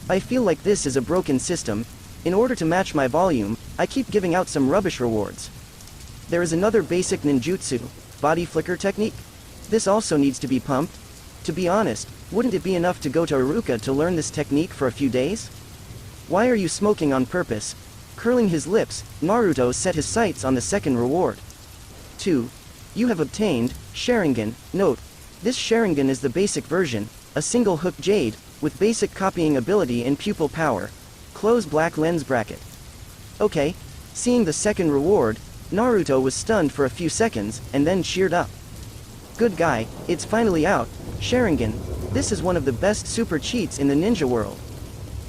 I feel like this is a broken system. In order to match my volume, I keep giving out some rubbish rewards. There is another basic ninjutsu, body flicker technique. This also needs to be pumped. To be honest, wouldn't it be enough to go to Iruka to learn this technique for a few days? Why are you smoking on purpose? Curling his lips, Naruto set his sights on the second reward. 2. You have obtained Sharingan. Note, this Sharingan is the basic version, a single hook jade, with basic copying ability and pupil power. Close black lens bracket. Okay. Seeing the second reward, Naruto was stunned for a few seconds, and then cheered up. Good guy, it's finally out. Sharingan. This is one of the best super cheats in the ninja world.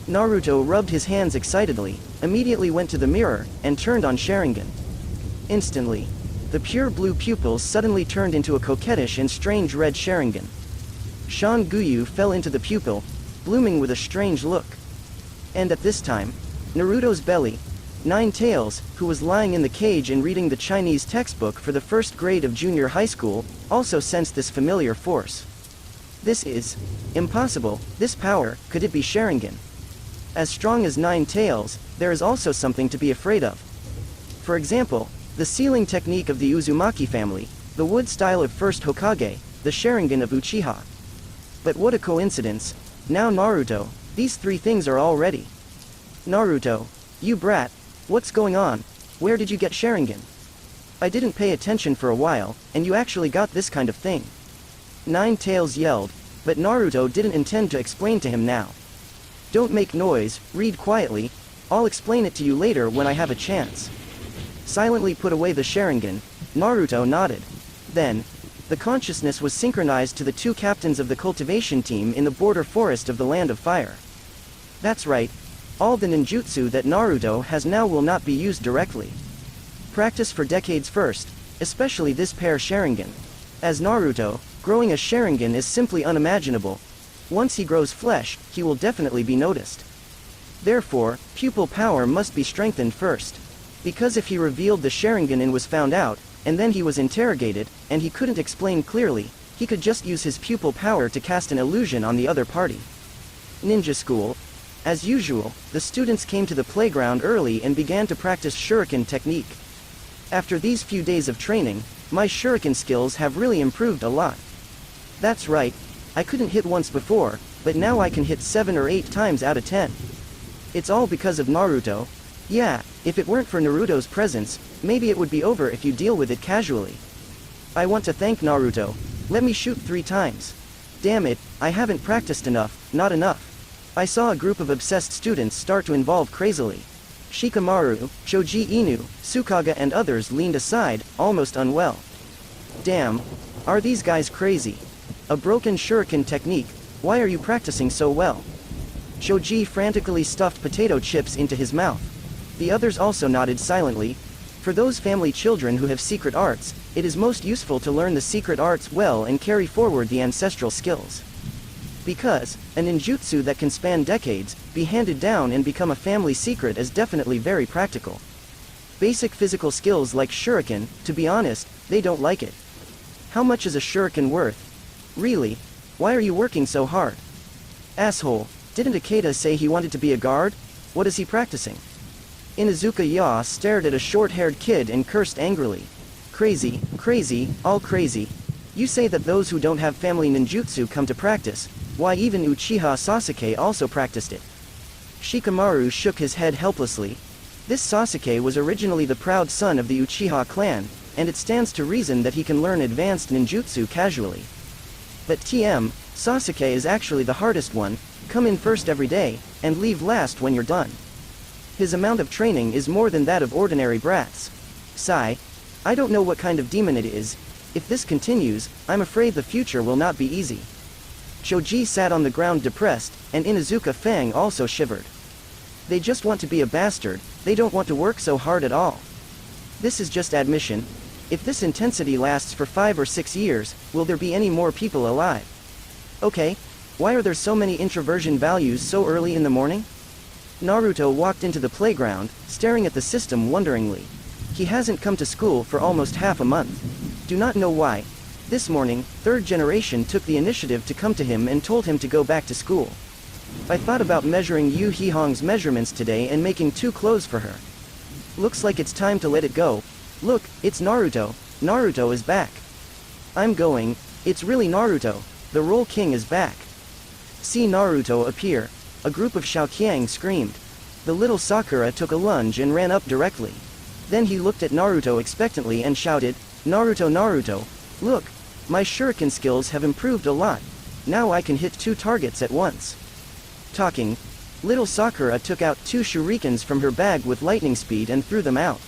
Naruto rubbed his hands excitedly, immediately went to the mirror, and turned on Sharingan. Instantly, the pure blue pupils suddenly turned into a coquettish and strange red Sharingan. Shan Guyu fell into the pupil, blooming with a strange look. And at this time, Naruto's belly, Nine Tails, who was lying in the cage and reading the Chinese textbook for the 1st grade of junior high school, also sensed this familiar force. This is impossible. This power, could it be Sharingan? As strong as Nine Tails, there is also something to be afraid of. For example, the sealing technique of the Uzumaki family, the wood style of 1st Hokage, the Sharingan of Uchiha. But what a coincidence. Now Naruto, these 3 things are all ready. Naruto, you brat, what's going on? Where did you get Sharingan? I didn't pay attention for a while, and you actually got this kind of thing. Nine Tails yelled, but Naruto didn't intend to explain to him now. Don't make noise, read quietly, I'll explain it to you later when I have a chance. Silently put away the Sharingan, Naruto nodded. Then, the consciousness was synchronized to the two captains of the cultivation team in the border forest of the Land of Fire. That's right, all the ninjutsu that Naruto has now will not be used directly. Practice for decades first, especially this pair Sharingan. As Naruto, growing a Sharingan is simply unimaginable. Once he grows flesh, he will definitely be noticed. Therefore, pupil power must be strengthened first. Because if he revealed the Sharingan and was found out, and then he was interrogated, and he couldn't explain clearly, he could just use his pupil power to cast an illusion on the other party. Ninja school. As usual, the students came to the playground early and began to practice shuriken technique. After these few days of training, my shuriken skills have really improved a lot. That's right, I couldn't hit once before, but now I can hit 7 or 8 times out of 10. It's all because of Naruto. Yeah, if it weren't for Naruto's presence, maybe it would be over if you deal with it casually. I want to thank Naruto. Let me shoot 3 times. Damn it, I haven't practiced enough, not enough. I saw a group of obsessed students start to involve crazily. Shikamaru, Choji Inu, Tsukaga and others leaned aside, almost unwell. Damn. Are these guys crazy? A broken shuriken technique, why are you practicing so well? Choji frantically stuffed potato chips into his mouth. The others also nodded silently. For those family children who have secret arts, it is most useful to learn the secret arts well and carry forward the ancestral skills. Because, a ninjutsu that can span decades, be handed down and become a family secret is definitely very practical. Basic physical skills like shuriken, to be honest, they don't like it. How much is a shuriken worth? Really? Why are you working so hard? Asshole, didn't Ikeda say he wanted to be a guard? What is he practicing? Inuzuka Ya stared at a short-haired kid and cursed angrily. Crazy, crazy, all crazy. You say that those who don't have family ninjutsu come to practice, why even Uchiha Sasuke also practiced it. Shikamaru shook his head helplessly. This Sasuke was originally the proud son of the Uchiha clan, and it stands to reason that he can learn advanced ninjutsu casually. But Sasuke is actually the hardest one, come in first every day, and leave last when you're done. His amount of training is more than that of ordinary brats. Sigh. I don't know what kind of demon it is. If this continues, I'm afraid the future will not be easy. Choji sat on the ground depressed, and Inuzuka Fang also shivered. They just want to be a bastard, they don't want to work so hard at all. This is just admission. If this intensity lasts for 5 or 6 years, will there be any more people alive? Okay. Why are there so many introversion values so early in the morning? Naruto walked into the playground, staring at the system wonderingly. He hasn't come to school for almost half a month. Do not know why. This morning, third generation took the initiative to come to him and told him to go back to school. I thought about measuring Yurihong's measurements today and making 2 clothes for her. Looks like it's time to let it go. Look, it's Naruto. Naruto is back. I'm going. It's really Naruto. The Roll King is back. See Naruto appear. A group of Xiaoqiang screamed. The little Sakura took a lunge and ran up directly. Then he looked at Naruto expectantly and shouted, Naruto, Naruto, look, my shuriken skills have improved a lot. Now I can hit 2 targets at once. Talking, little Sakura took out 2 shurikens from her bag with lightning speed and threw them out.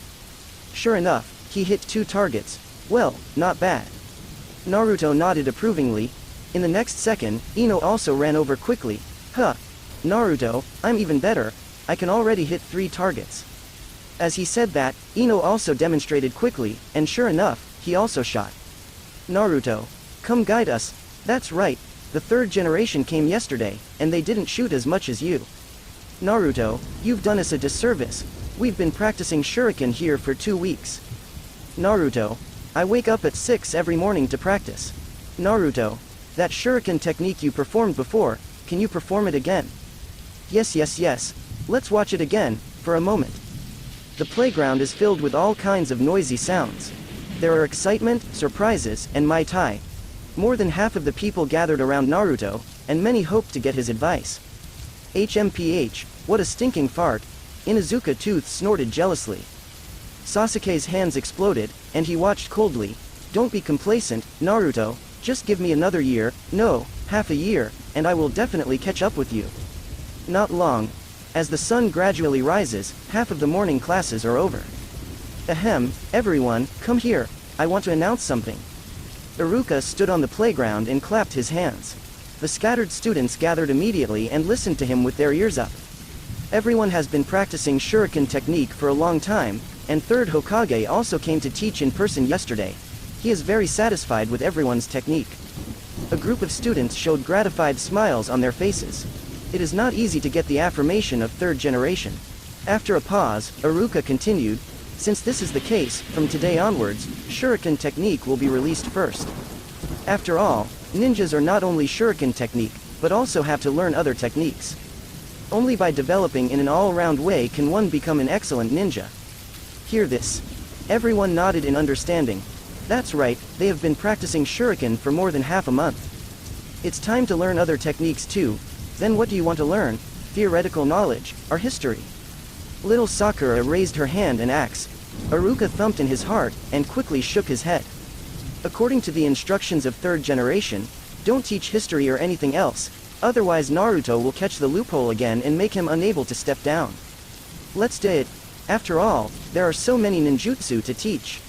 Sure enough, he hit 2 targets. Well, not bad. Naruto nodded approvingly. In the next second, Ino also ran over quickly. Huh. Naruto, I'm even better. I can already hit 3 targets. As he said that, Ino also demonstrated quickly, and sure enough, he also shot. Naruto, come guide us. That's right, the third generation came yesterday, and they didn't shoot as much as you. Naruto, you've done us a disservice. We've been practicing shuriken here for 2 weeks. Naruto, I wake up at 6 every morning to practice. Naruto, that shuriken technique you performed before, can you perform it again? Yes, yes, yes. Let's watch it again, for a moment. The playground is filled with all kinds of noisy sounds. There are excitement, surprises, and Mai Tai. More than half of the people gathered around Naruto, and many hoped to get his advice. HMPH, What a stinking fart. Inuzuka Tooth snorted jealously. Sasuke's hands exploded, and he watched coldly. Don't be complacent, Naruto, just give me another year, no, half a year, and I will definitely catch up with you. Not long. As the sun gradually rises, half of the morning classes are over. Ahem, everyone, come here, I want to announce something. Iruka stood on the playground and clapped his hands. The scattered students gathered immediately and listened to him with their ears up. Everyone has been practicing shuriken technique for a long time, and 3rd Hokage also came to teach in person yesterday. He is very satisfied with everyone's technique. A group of students showed gratified smiles on their faces. It is not easy to get the affirmation of 3rd generation. After a pause, Iruka continued, since this is the case, from today onwards, shuriken technique will be released first. After all, ninjas are not only shuriken technique, but also have to learn other techniques. Only by developing in an all-round way can one become an excellent ninja. Hear this. Everyone nodded in understanding. That's right, they have been practicing shuriken for more than half a month. It's time to learn other techniques too. Then what do you want to learn? Theoretical knowledge, or history? Little Sakura raised her hand and asked. Iruka thumped in his heart, and quickly shook his head. According to the instructions of 3rd generation, don't teach history or anything else, otherwise Naruto will catch the loophole again and make him unable to step down. Let's do it. After all, there are so many ninjutsu to teach.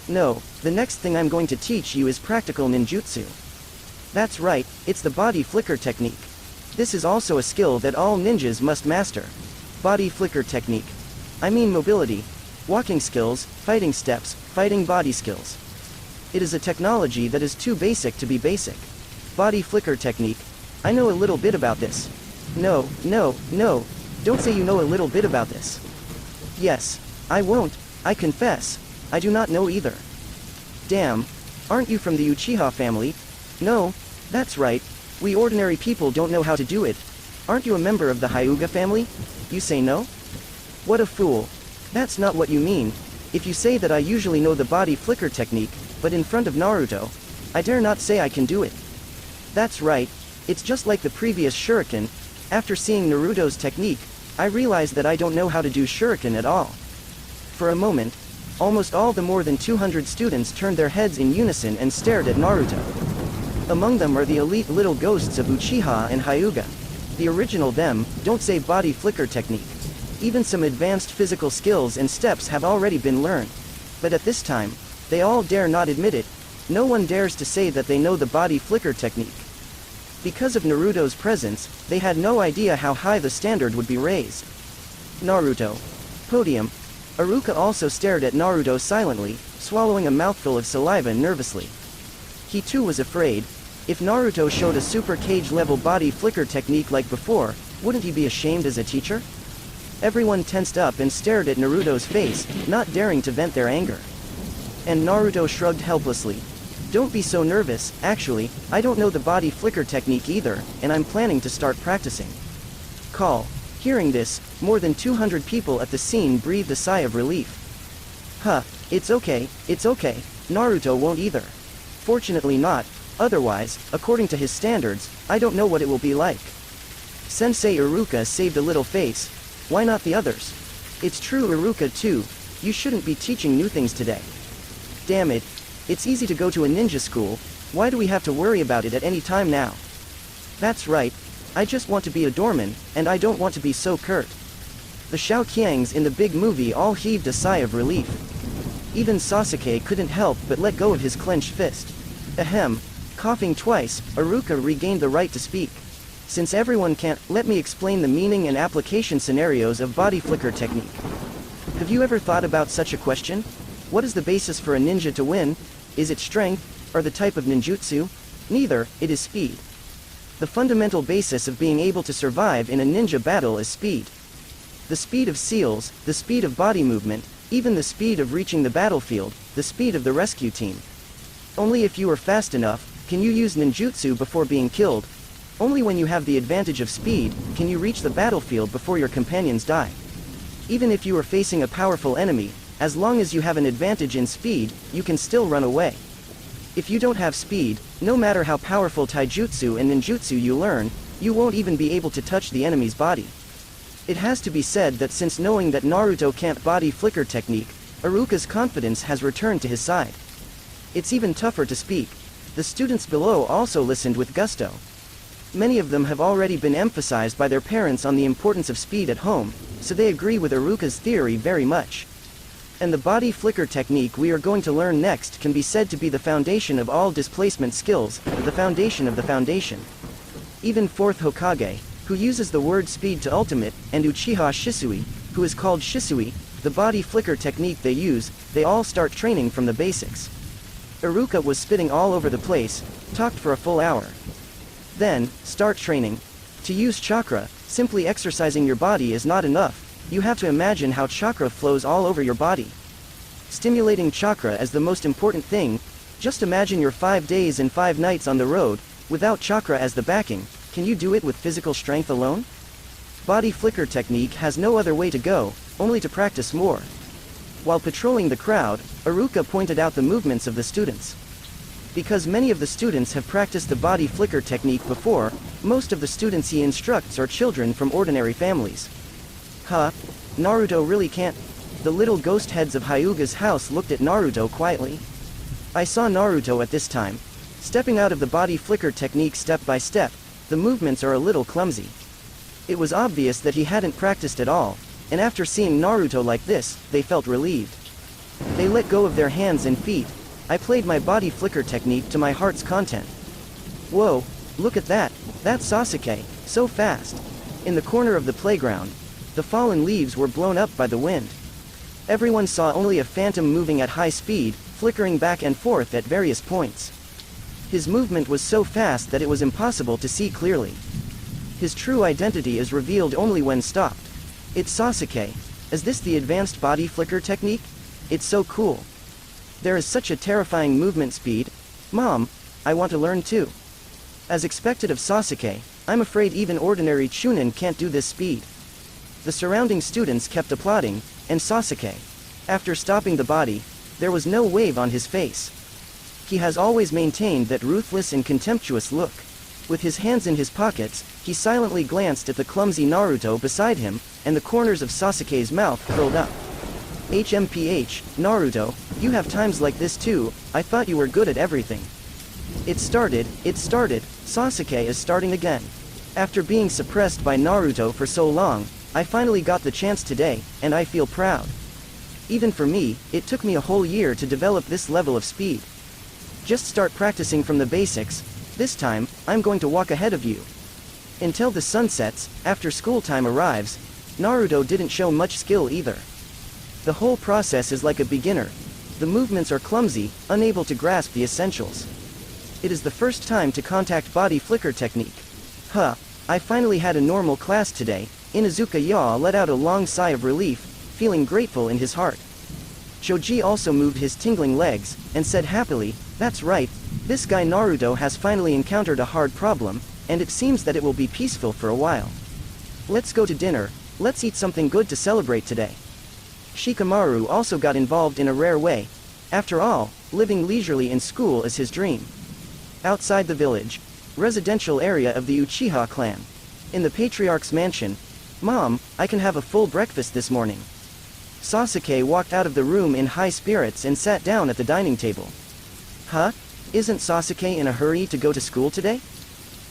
No, the next thing I'm going to teach you is practical ninjutsu. That's right, it's the body flicker technique. This is also a skill that all ninjas must master. Body flicker technique. I mean mobility, walking skills, fighting steps, fighting body skills. It is a technology that is too basic to be basic. Body flicker technique. I know a little bit about this. No, don't say you know a little bit about this. Yes, I won't, I confess, I do not know either. Damn, aren't you from the Uchiha family? No, that's right, we ordinary people don't know how to do it. Aren't you a member of the Hyuga family? You say no? What a fool. That's not what you mean. If you say that I usually know the body flicker technique, but in front of Naruto, I dare not say I can do it. That's right, it's just like the previous shuriken. After seeing Naruto's technique, I realized that I don't know how to do shuriken at all. For a moment, almost all the more than 200 students turned their heads in unison and stared at Naruto. Among them are the elite little ghosts of Uchiha and Hyuga. The original them don't say body flicker technique. Even some advanced physical skills and steps have already been learned. But at this time, they all dare not admit it. No one dares to say that they know the body flicker technique. Because of Naruto's presence, they had no idea how high the standard would be raised. Naruto. Podium. Iruka also stared at Naruto silently, swallowing a mouthful of saliva nervously. He too was afraid. If Naruto showed a super cage-level body flicker technique like before, wouldn't he be ashamed as a teacher? Everyone tensed up and stared at Naruto's face, not daring to vent their anger. And Naruto shrugged helplessly. Don't be so nervous, actually, I don't know the body flicker technique either, and I'm planning to start practicing. Call. Hearing this, more than 200 people at the scene breathed a sigh of relief. Huh, it's okay, Naruto won't either. Fortunately not, otherwise, according to his standards, I don't know what it will be like. Sensei Iruka saved a little face. Why not the others? It's true Iruka too, you shouldn't be teaching new things today. Damn it. It's easy to go to a ninja school, why do we have to worry about it at any time now? That's right, I just want to be a doorman, and I don't want to be so curt. The Shaoqiangs in the big movie all heaved a sigh of relief. Even Sasuke couldn't help but let go of his clenched fist. Ahem. Coughing twice, Iruka regained the right to speak. Since everyone can't, let me explain the meaning and application scenarios of body flicker technique. Have you ever thought about such a question? What is the basis for a ninja to win? Is it strength, or the type of ninjutsu? Neither, it is speed. The fundamental basis of being able to survive in a ninja battle is speed. The speed of seals, the speed of body movement, even the speed of reaching the battlefield, the speed of the rescue team. Only if you are fast enough, can you use ninjutsu before being killed. Only when you have the advantage of speed, can you reach the battlefield before your companions die. Even if you are facing a powerful enemy, as long as you have an advantage in speed, you can still run away. If you don't have speed, no matter how powerful taijutsu and ninjutsu you learn, you won't even be able to touch the enemy's body. It has to be said that since knowing that Naruto can't body flicker technique, Iruka's confidence has returned to his side. It's even tougher to speak. The students below also listened with gusto. Many of them have already been emphasized by their parents on the importance of speed at home, so they agree with Iruka's theory very much. And the body flicker technique we are going to learn next can be said to be the foundation of all displacement skills, the foundation of the foundation. Even 4th Hokage, who uses the word speed to ultimate, and Uchiha Shisui, who is called Shisui, the body flicker technique they use, they all start training from the basics. Iruka was spitting all over the place, talked for a full hour. Then, start training. To use chakra, simply exercising your body is not enough, you have to imagine how chakra flows all over your body. Stimulating chakra is the most important thing. Just imagine your 5 days and 5 nights on the road, without chakra as the backing. Can you do it with physical strength alone? Body flicker technique has no other way to go, only to practice more. While patrolling the crowd, Iruka pointed out the movements of the students. Because many of the students have practiced the body flicker technique before, most of the students he instructs are children from ordinary families. Huh? Naruto really can't? The little ghost heads of Hyuga's house looked at Naruto quietly. I saw Naruto at this time, stepping out of the body flicker technique step by step. The movements are a little clumsy. It was obvious that he hadn't practiced at all, and after seeing Naruto like this, they felt relieved. They let go of their hands and feet. I played my body flicker technique to my heart's content. Whoa, look at that, that's Sasuke, so fast. In the corner of the playground, the fallen leaves were blown up by the wind. Everyone saw only a phantom moving at high speed, flickering back and forth at various points. His movement was so fast that it was impossible to see clearly. His true identity is revealed only when stopped. It's Sasuke. Is this the advanced body flicker technique? It's so cool. There is such a terrifying movement speed. Mom, I want to learn too. As expected of Sasuke, I'm afraid even ordinary Chunin can't do this speed. The surrounding students kept applauding, and Sasuke, after stopping the body, there was no wave on his face. He has always maintained that ruthless and contemptuous look. With his hands in his pockets, he silently glanced at the clumsy Naruto beside him, and the corners of Sasuke's mouth curled up. HMPH, Naruto, you have times like this too. I thought you were good at everything. It started, Sasuke is starting again. After being suppressed by Naruto for so long, I finally got the chance today, and I feel proud. Even for me, it took me a whole year to develop this level of speed. Just start practicing from the basics. This time, I'm going to walk ahead of you. Until the sun sets, after school time arrives, Naruto didn't show much skill either. The whole process is like a beginner. The movements are clumsy, unable to grasp the essentials. It is the first time to contact body flicker technique. Huh, I finally had a normal class today. Inuzuka Yaw let out a long sigh of relief, feeling grateful in his heart. Choji also moved his tingling legs, and said happily, that's right, this guy Naruto has finally encountered a hard problem, and it seems that it will be peaceful for a while. Let's go to dinner, let's eat something good to celebrate today. Shikamaru also got involved in a rare way. After all, living leisurely in school is his dream. Outside the village, residential area of the Uchiha clan. In the patriarch's mansion, Mom, I can have a full breakfast this morning. Sasuke walked out of the room in high spirits and sat down at the dining table. Huh? Isn't Sasuke in a hurry to go to school today?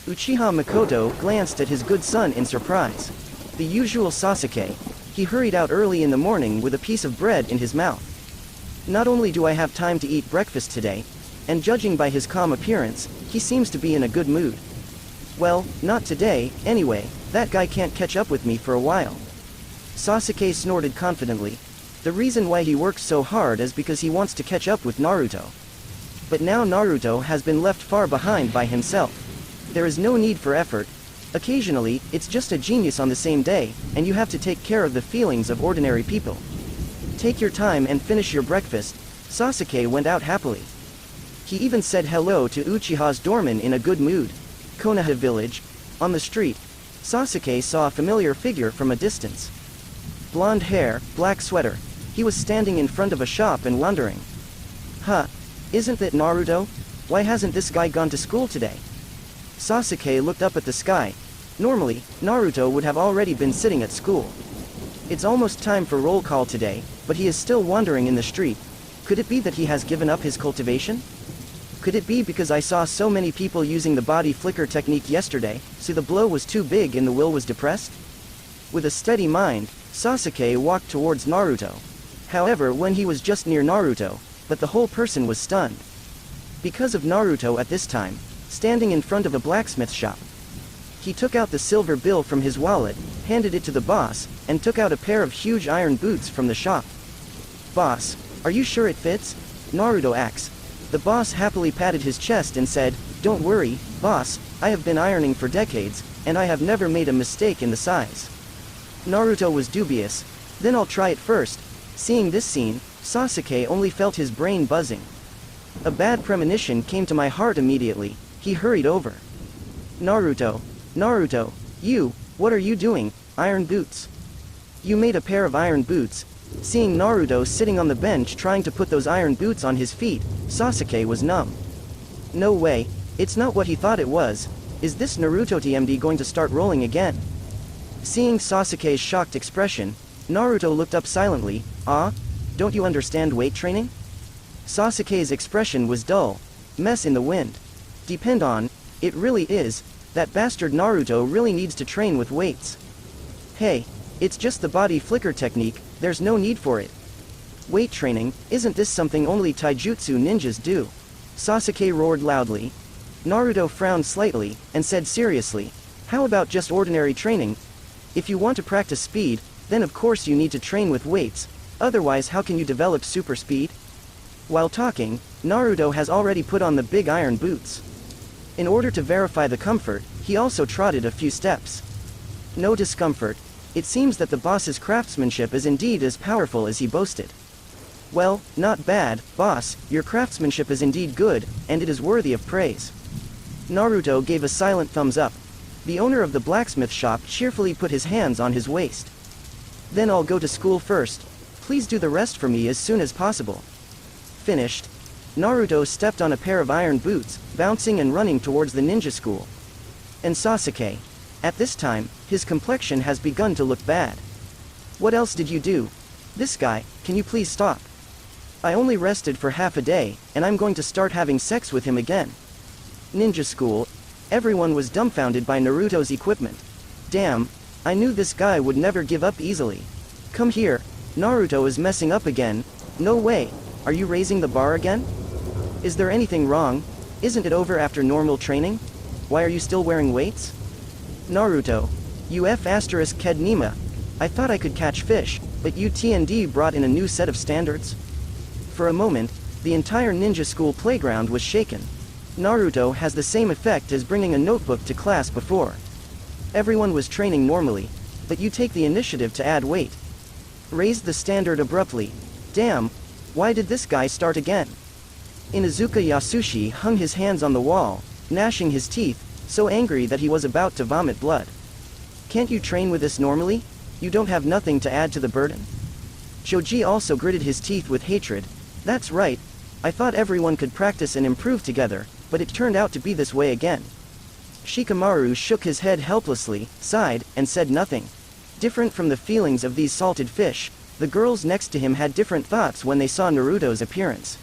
Uchiha Makoto glanced at his good son in surprise. The usual Sasuke, he hurried out early in the morning with a piece of bread in his mouth. Not only do I have time to eat breakfast today, and judging by his calm appearance, he seems to be in a good mood. Well, not today, anyway, that guy can't catch up with me for a while. Sasuke snorted confidently. The reason why he works so hard is because he wants to catch up with Naruto. But now Naruto has been left far behind by himself. There is no need for effort. Occasionally, it's just a genius on the same day, and you have to take care of the feelings of ordinary people. Take your time and finish your breakfast. Sasuke went out happily. He even said hello to Uchiha's doorman in a good mood. Konoha village. On the street, Sasuke saw a familiar figure from a distance. Blonde hair, black sweater. He was standing in front of a shop and wondering. Huh? Isn't that Naruto? Why hasn't this guy gone to school today? Sasuke looked up at the sky. Normally, Naruto would have already been sitting at school. It's almost time for roll call today, but he is still wandering in the street. Could it be that he has given up his cultivation? Could it be because I saw so many people using the body flicker technique yesterday, so the blow was too big and the will was depressed? With a steady mind, Sasuke walked towards Naruto. However, when he was just near Naruto, but the whole person was stunned. Because of Naruto at this time, standing in front of a blacksmith shop. He took out the silver bill from his wallet, handed it to the boss, and took out a pair of huge iron boots from the shop. "Boss, are you sure it fits?" Naruto asks. The boss happily patted his chest and said, "Don't worry, boss, I have been ironing for decades, and I have never made a mistake in the size." Naruto was dubious. "Then I'll try it first." Seeing this scene, Sasuke only felt his brain buzzing. A bad premonition came to my heart immediately. He hurried over. Naruto, what are you doing? Iron boots. You made a pair of iron boots. Seeing Naruto sitting on the bench trying to put those iron boots on his feet, Sasuke was numb. No way, it's not what he thought it was. Is this Naruto TMD going to start rolling again? Seeing Sasuke's shocked expression, Naruto looked up silently. "Ah? Don't you understand weight training?" Sasuke's expression was dull. Mess in the wind. Depend on, it really is, that bastard Naruto really needs to train with weights. Hey, it's just the body flicker technique, there's no need for it. Weight training, isn't this something only taijutsu ninjas do? Sasuke roared loudly. Naruto frowned slightly, and said seriously, "How about just ordinary training? If you want to practice speed, then of course you need to train with weights, otherwise how can you develop super speed?" While talking, Naruto has already put on the big iron boots. In order to verify the comfort, he also trotted a few steps. No discomfort. It seems that the boss's craftsmanship is indeed as powerful as he boasted. Well, not bad, boss, your craftsmanship is indeed good, and it is worthy of praise. Naruto gave a silent thumbs up. The owner of the blacksmith shop cheerfully put his hands on his waist. Then I'll go to school first. Please do the rest for me as soon as possible. Finished. Naruto stepped on a pair of iron boots, bouncing and running towards the ninja school. And Sasuke. At this time, his complexion has begun to look bad. What else did you do? This guy, can you please stop? I only rested for half a day, and I'm going to start having sex with him again. Ninja school. Everyone was dumbfounded by Naruto's equipment. Damn, I knew this guy would never give up easily. Come here, Naruto is messing up again. No way, are you raising the bar again? Is there anything wrong? Isn't it over after normal training? Why are you still wearing weights? Naruto, you F***ked Nima. I thought I could catch fish, but you TND brought in a new set of standards? For a moment, the entire ninja school playground was shaken. Naruto has the same effect as bringing a notebook to class before. Everyone was training normally, but you take the initiative to add weight. Raised the standard abruptly. Damn, why did this guy start again? Inuzuka Yasushi hung his hands on the wall, gnashing his teeth, so angry that he was about to vomit blood. Can't you train with this normally? You don't have nothing to add to the burden? Choji also gritted his teeth with hatred. That's right. I thought everyone could practice and improve together, but it turned out to be this way again. Shikamaru shook his head helplessly, sighed, and said nothing. Different from the feelings of these salted fish, the girls next to him had different thoughts when they saw Naruto's appearance.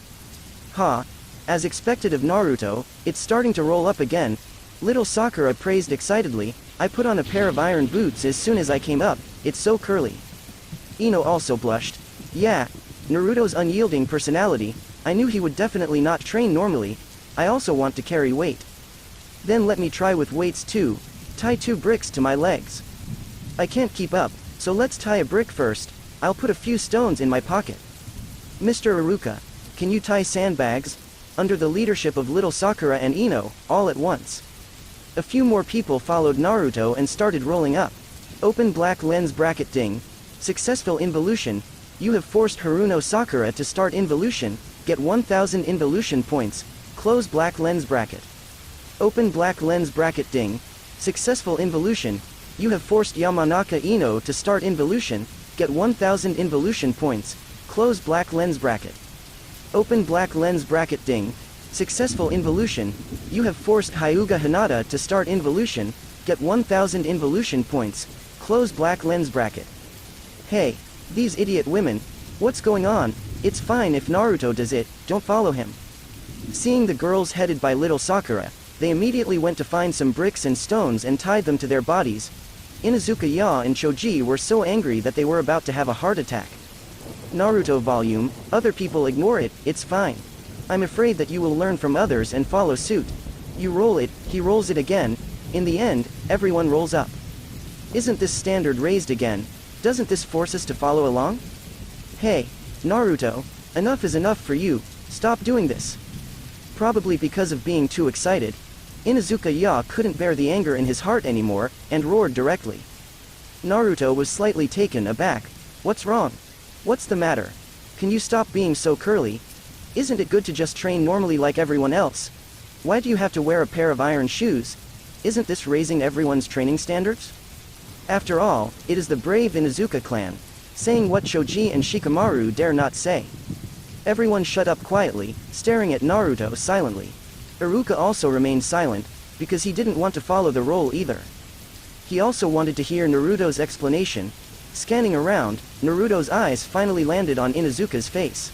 Ha! As expected of Naruto, it's starting to roll up again. Little Sakura praised excitedly. I put on a pair of iron boots as soon as I came up, it's so curly. Ino also blushed. Yeah, Naruto's unyielding personality, I knew he would definitely not train normally. I also want to carry weight. Then let me try with weights too. Tie 2 bricks to my legs. I can't keep up, so let's tie a brick first. I'll put a few stones in my pocket. Mr. Iruka, can you tie sandbags? Under the leadership of little Sakura and Ino, all at once. A few more people followed Naruto and started rolling up. Open black lens bracket ding. Successful involution. You have forced Haruno Sakura to start involution. Get 1000 involution points. Close black lens bracket. Open black lens bracket ding. Successful involution. You have forced Yamanaka Ino to start involution. Get 1000 involution points. Close black lens bracket. Open black lens bracket ding. Successful involution. You have forced Hyuga Hinata to start involution. Get 1000 involution points. Close black lens bracket. Hey, these idiot women. What's going on? It's fine if Naruto does it, don't follow him. Seeing the girls headed by little Sakura, they immediately went to find some bricks and stones and tied them to their bodies. Inuzuka Ya and Choji were so angry that they were about to have a heart attack. Naruto volume, other people ignore it, it's fine. I'm afraid that you will learn from others and follow suit. You roll it, he rolls it again. In the end, everyone rolls up. Isn't this standard raised again? Doesn't this force us to follow along? Hey, Naruto, enough is enough for you, stop doing this. Probably because of being too excited, Inuzuka Ya couldn't bear the anger in his heart anymore, and roared directly. Naruto was slightly taken aback. What's wrong? What's the matter? Can you stop being so curly? Isn't it good to just train normally like everyone else? Why do you have to wear a pair of iron shoes? Isn't this raising everyone's training standards? After all, it is the brave Inuzuka clan, saying what Choji and Shikamaru dare not say. Everyone shut up quietly, staring at Naruto silently. Iruka also remained silent, because he didn't want to follow the role either. He also wanted to hear Naruto's explanation. Scanning around, Naruto's eyes finally landed on Inuzuka's face.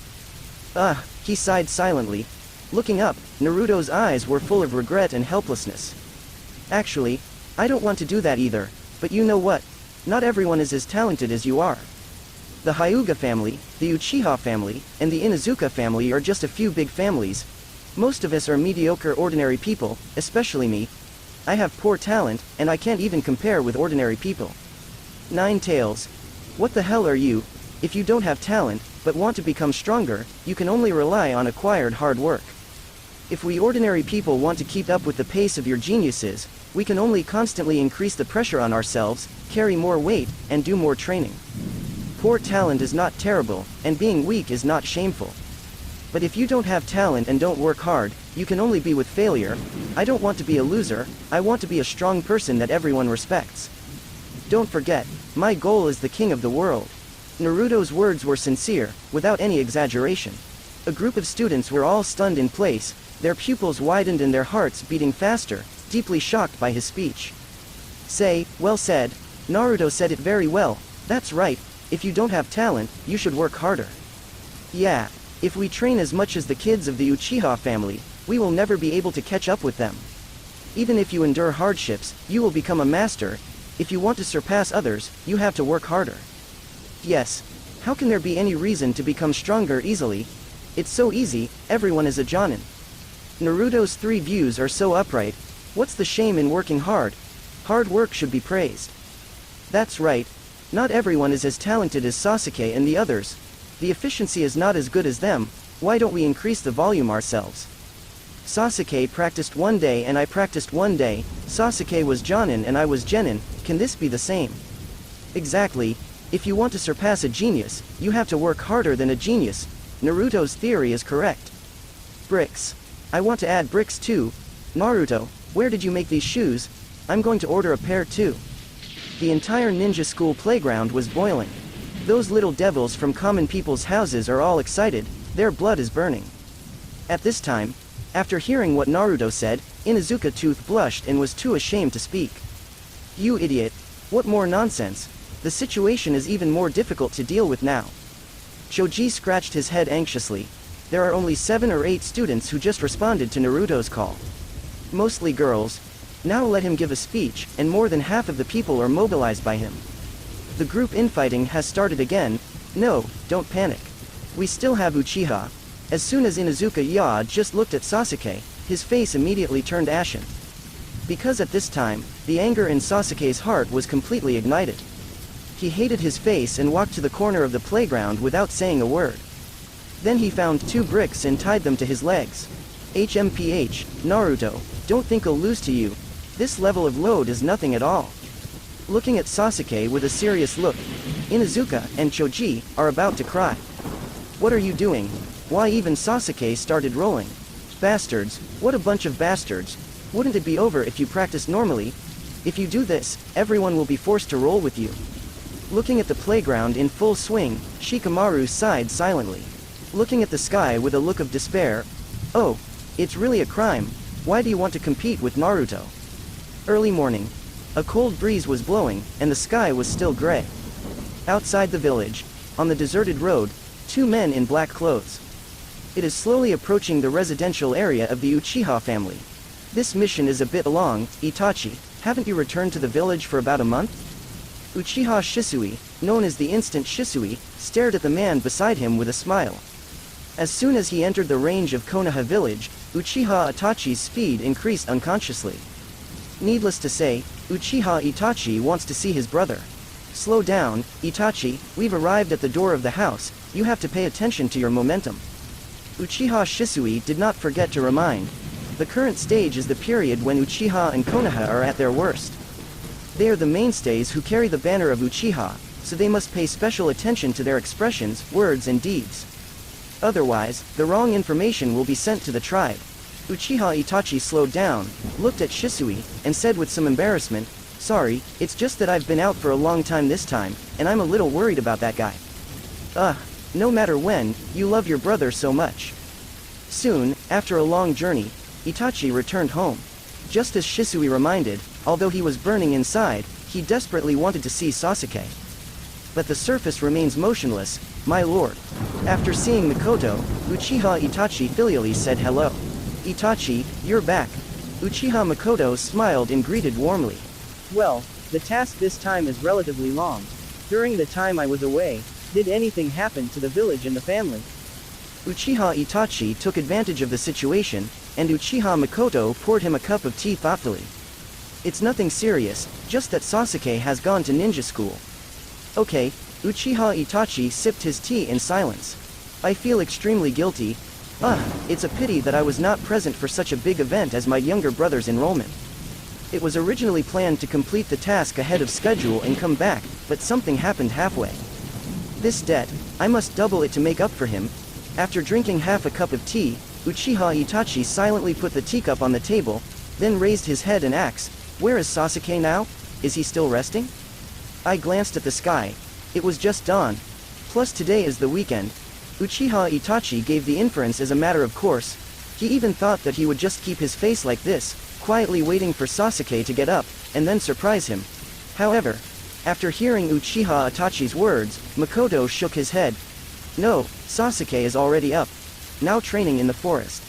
He sighed silently. Looking up, Naruto's eyes were full of regret and helplessness. Actually, I don't want to do that either, but you know what? Not everyone is as talented as you are. The Hyuga family, the Uchiha family, and the Inuzuka family are just a few big families. Most of us are mediocre ordinary people, especially me. I have poor talent, and I can't even compare with ordinary people. Nine Tails. What the hell are you? If you don't have talent, but want to become stronger, you can only rely on acquired hard work. If we ordinary people want to keep up with the pace of your geniuses, we can only constantly increase the pressure on ourselves, carry more weight, and do more training. Poor talent is not terrible, and being weak is not shameful. But if you don't have talent and don't work hard, you can only be with failure. I don't want to be a loser, I want to be a strong person that everyone respects. Don't forget, my goal is the king of the world. Naruto's words were sincere, without any exaggeration. A group of students were all stunned in place, their pupils widened and their hearts beating faster, deeply shocked by his speech. Well said. Naruto said it very well, that's right, if you don't have talent, you should work harder. Yeah, if we train as much as the kids of the Uchiha family, we will never be able to catch up with them. Even if you endure hardships, you will become a master. If you want to surpass others, you have to work harder. Yes. How can there be any reason to become stronger easily? It's so easy, everyone is a Jonin. Naruto's three views are so upright. What's the shame in working hard? Hard work should be praised. That's right. Not everyone is as talented as Sasuke and the others. The efficiency is not as good as them. Why don't we increase the volume ourselves? Sasuke practiced one day and I practiced one day. Sasuke was Jonin and I was Genin. Can this be the same? Exactly. If you want to surpass a genius, you have to work harder than a genius. Naruto's theory is correct. Bricks. I want to add bricks too. Naruto, where did you make these shoes? I'm going to order a pair too. The entire ninja school playground was boiling. Those little devils from common people's houses are all excited, their blood is burning. At this time, after hearing what Naruto said, Inuzuka Tooth blushed and was too ashamed to speak. You idiot. What more nonsense? The situation is even more difficult to deal with now. Choji scratched his head anxiously. There are only 7 or 8 students who just responded to Naruto's call. Mostly girls. Now let him give a speech, and more than half of the people are mobilized by him. The group infighting has started again. No, don't panic. We still have Uchiha. As soon as Inuzuka Ya just looked at Sasuke, his face immediately turned ashen. Because at this time, the anger in Sasuke's heart was completely ignited. He hated his face and walked to the corner of the playground without saying a word. Then he found 2 bricks and tied them to his legs. HMPH, Naruto, don't think I'll lose to you. This level of load is nothing at all. Looking at Sasuke with a serious look, Inuzuka and Choji are about to cry. What are you doing? Why even Sasuke started rolling. Bastards, what a bunch of bastards. Wouldn't it be over if you practiced normally? If you do this, everyone will be forced to roll with you. Looking at the playground in full swing, Shikamaru sighed silently. Looking at the sky with a look of despair. Oh, it's really a crime. Why do you want to compete with Naruto? Early morning. A cold breeze was blowing, and the sky was still gray. Outside the village, on the deserted road, two men in black clothes. It is slowly approaching the residential area of the Uchiha family. This mission is a bit long, Itachi. Haven't you returned to the village for about a month? Uchiha Shisui, known as the Instant Shisui, stared at the man beside him with a smile. As soon as he entered the range of Konoha village, Uchiha Itachi's speed increased unconsciously. Needless to say, Uchiha Itachi wants to see his brother. Slow down, Itachi, we've arrived at the door of the house, you have to pay attention to your momentum. Uchiha Shisui did not forget to remind. The current stage is the period when Uchiha and Konoha are at their worst. They are the mainstays who carry the banner of Uchiha, so they must pay special attention to their expressions, words and deeds. Otherwise, the wrong information will be sent to the tribe. Uchiha Itachi slowed down, looked at Shisui, and said with some embarrassment, "Sorry, it's just that I've been out for a long time this time, and I'm a little worried about that guy." No matter when, you love your brother so much. Soon, after a long journey, Itachi returned home. Just as Shisui reminded, although he was burning inside, he desperately wanted to see Sasuke. But the surface remains motionless, my lord. After seeing Mikoto, Uchiha Itachi filially said hello. "Itachi, you're back." Uchiha Mikoto smiled and greeted warmly. "Well, the task this time is relatively long. During the time I was away, did anything happen to the village and the family?" Uchiha Itachi took advantage of the situation, and Uchiha Mikoto poured him a cup of tea thoughtfully. "It's nothing serious, just that Sasuke has gone to ninja school." "Okay." Uchiha Itachi sipped his tea in silence. "I feel extremely guilty. It's a pity that I was not present for such a big event as my younger brother's enrollment. It was originally planned to complete the task ahead of schedule and come back, but something happened halfway. This debt, I must double it to make up for him." After drinking half a cup of tea, Uchiha Itachi silently put the teacup on the table, then raised his head and asked, "Where is Sasuke now? Is he still resting?" I glanced at the sky. It was just dawn. Plus today is the weekend. Uchiha Itachi gave the inference as a matter of course. He even thought that he would just keep his face like this, quietly waiting for Sasuke to get up, and then surprise him. However, after hearing Uchiha Itachi's words, Mikoto shook his head. "No, Sasuke is already up. Now training in the forest."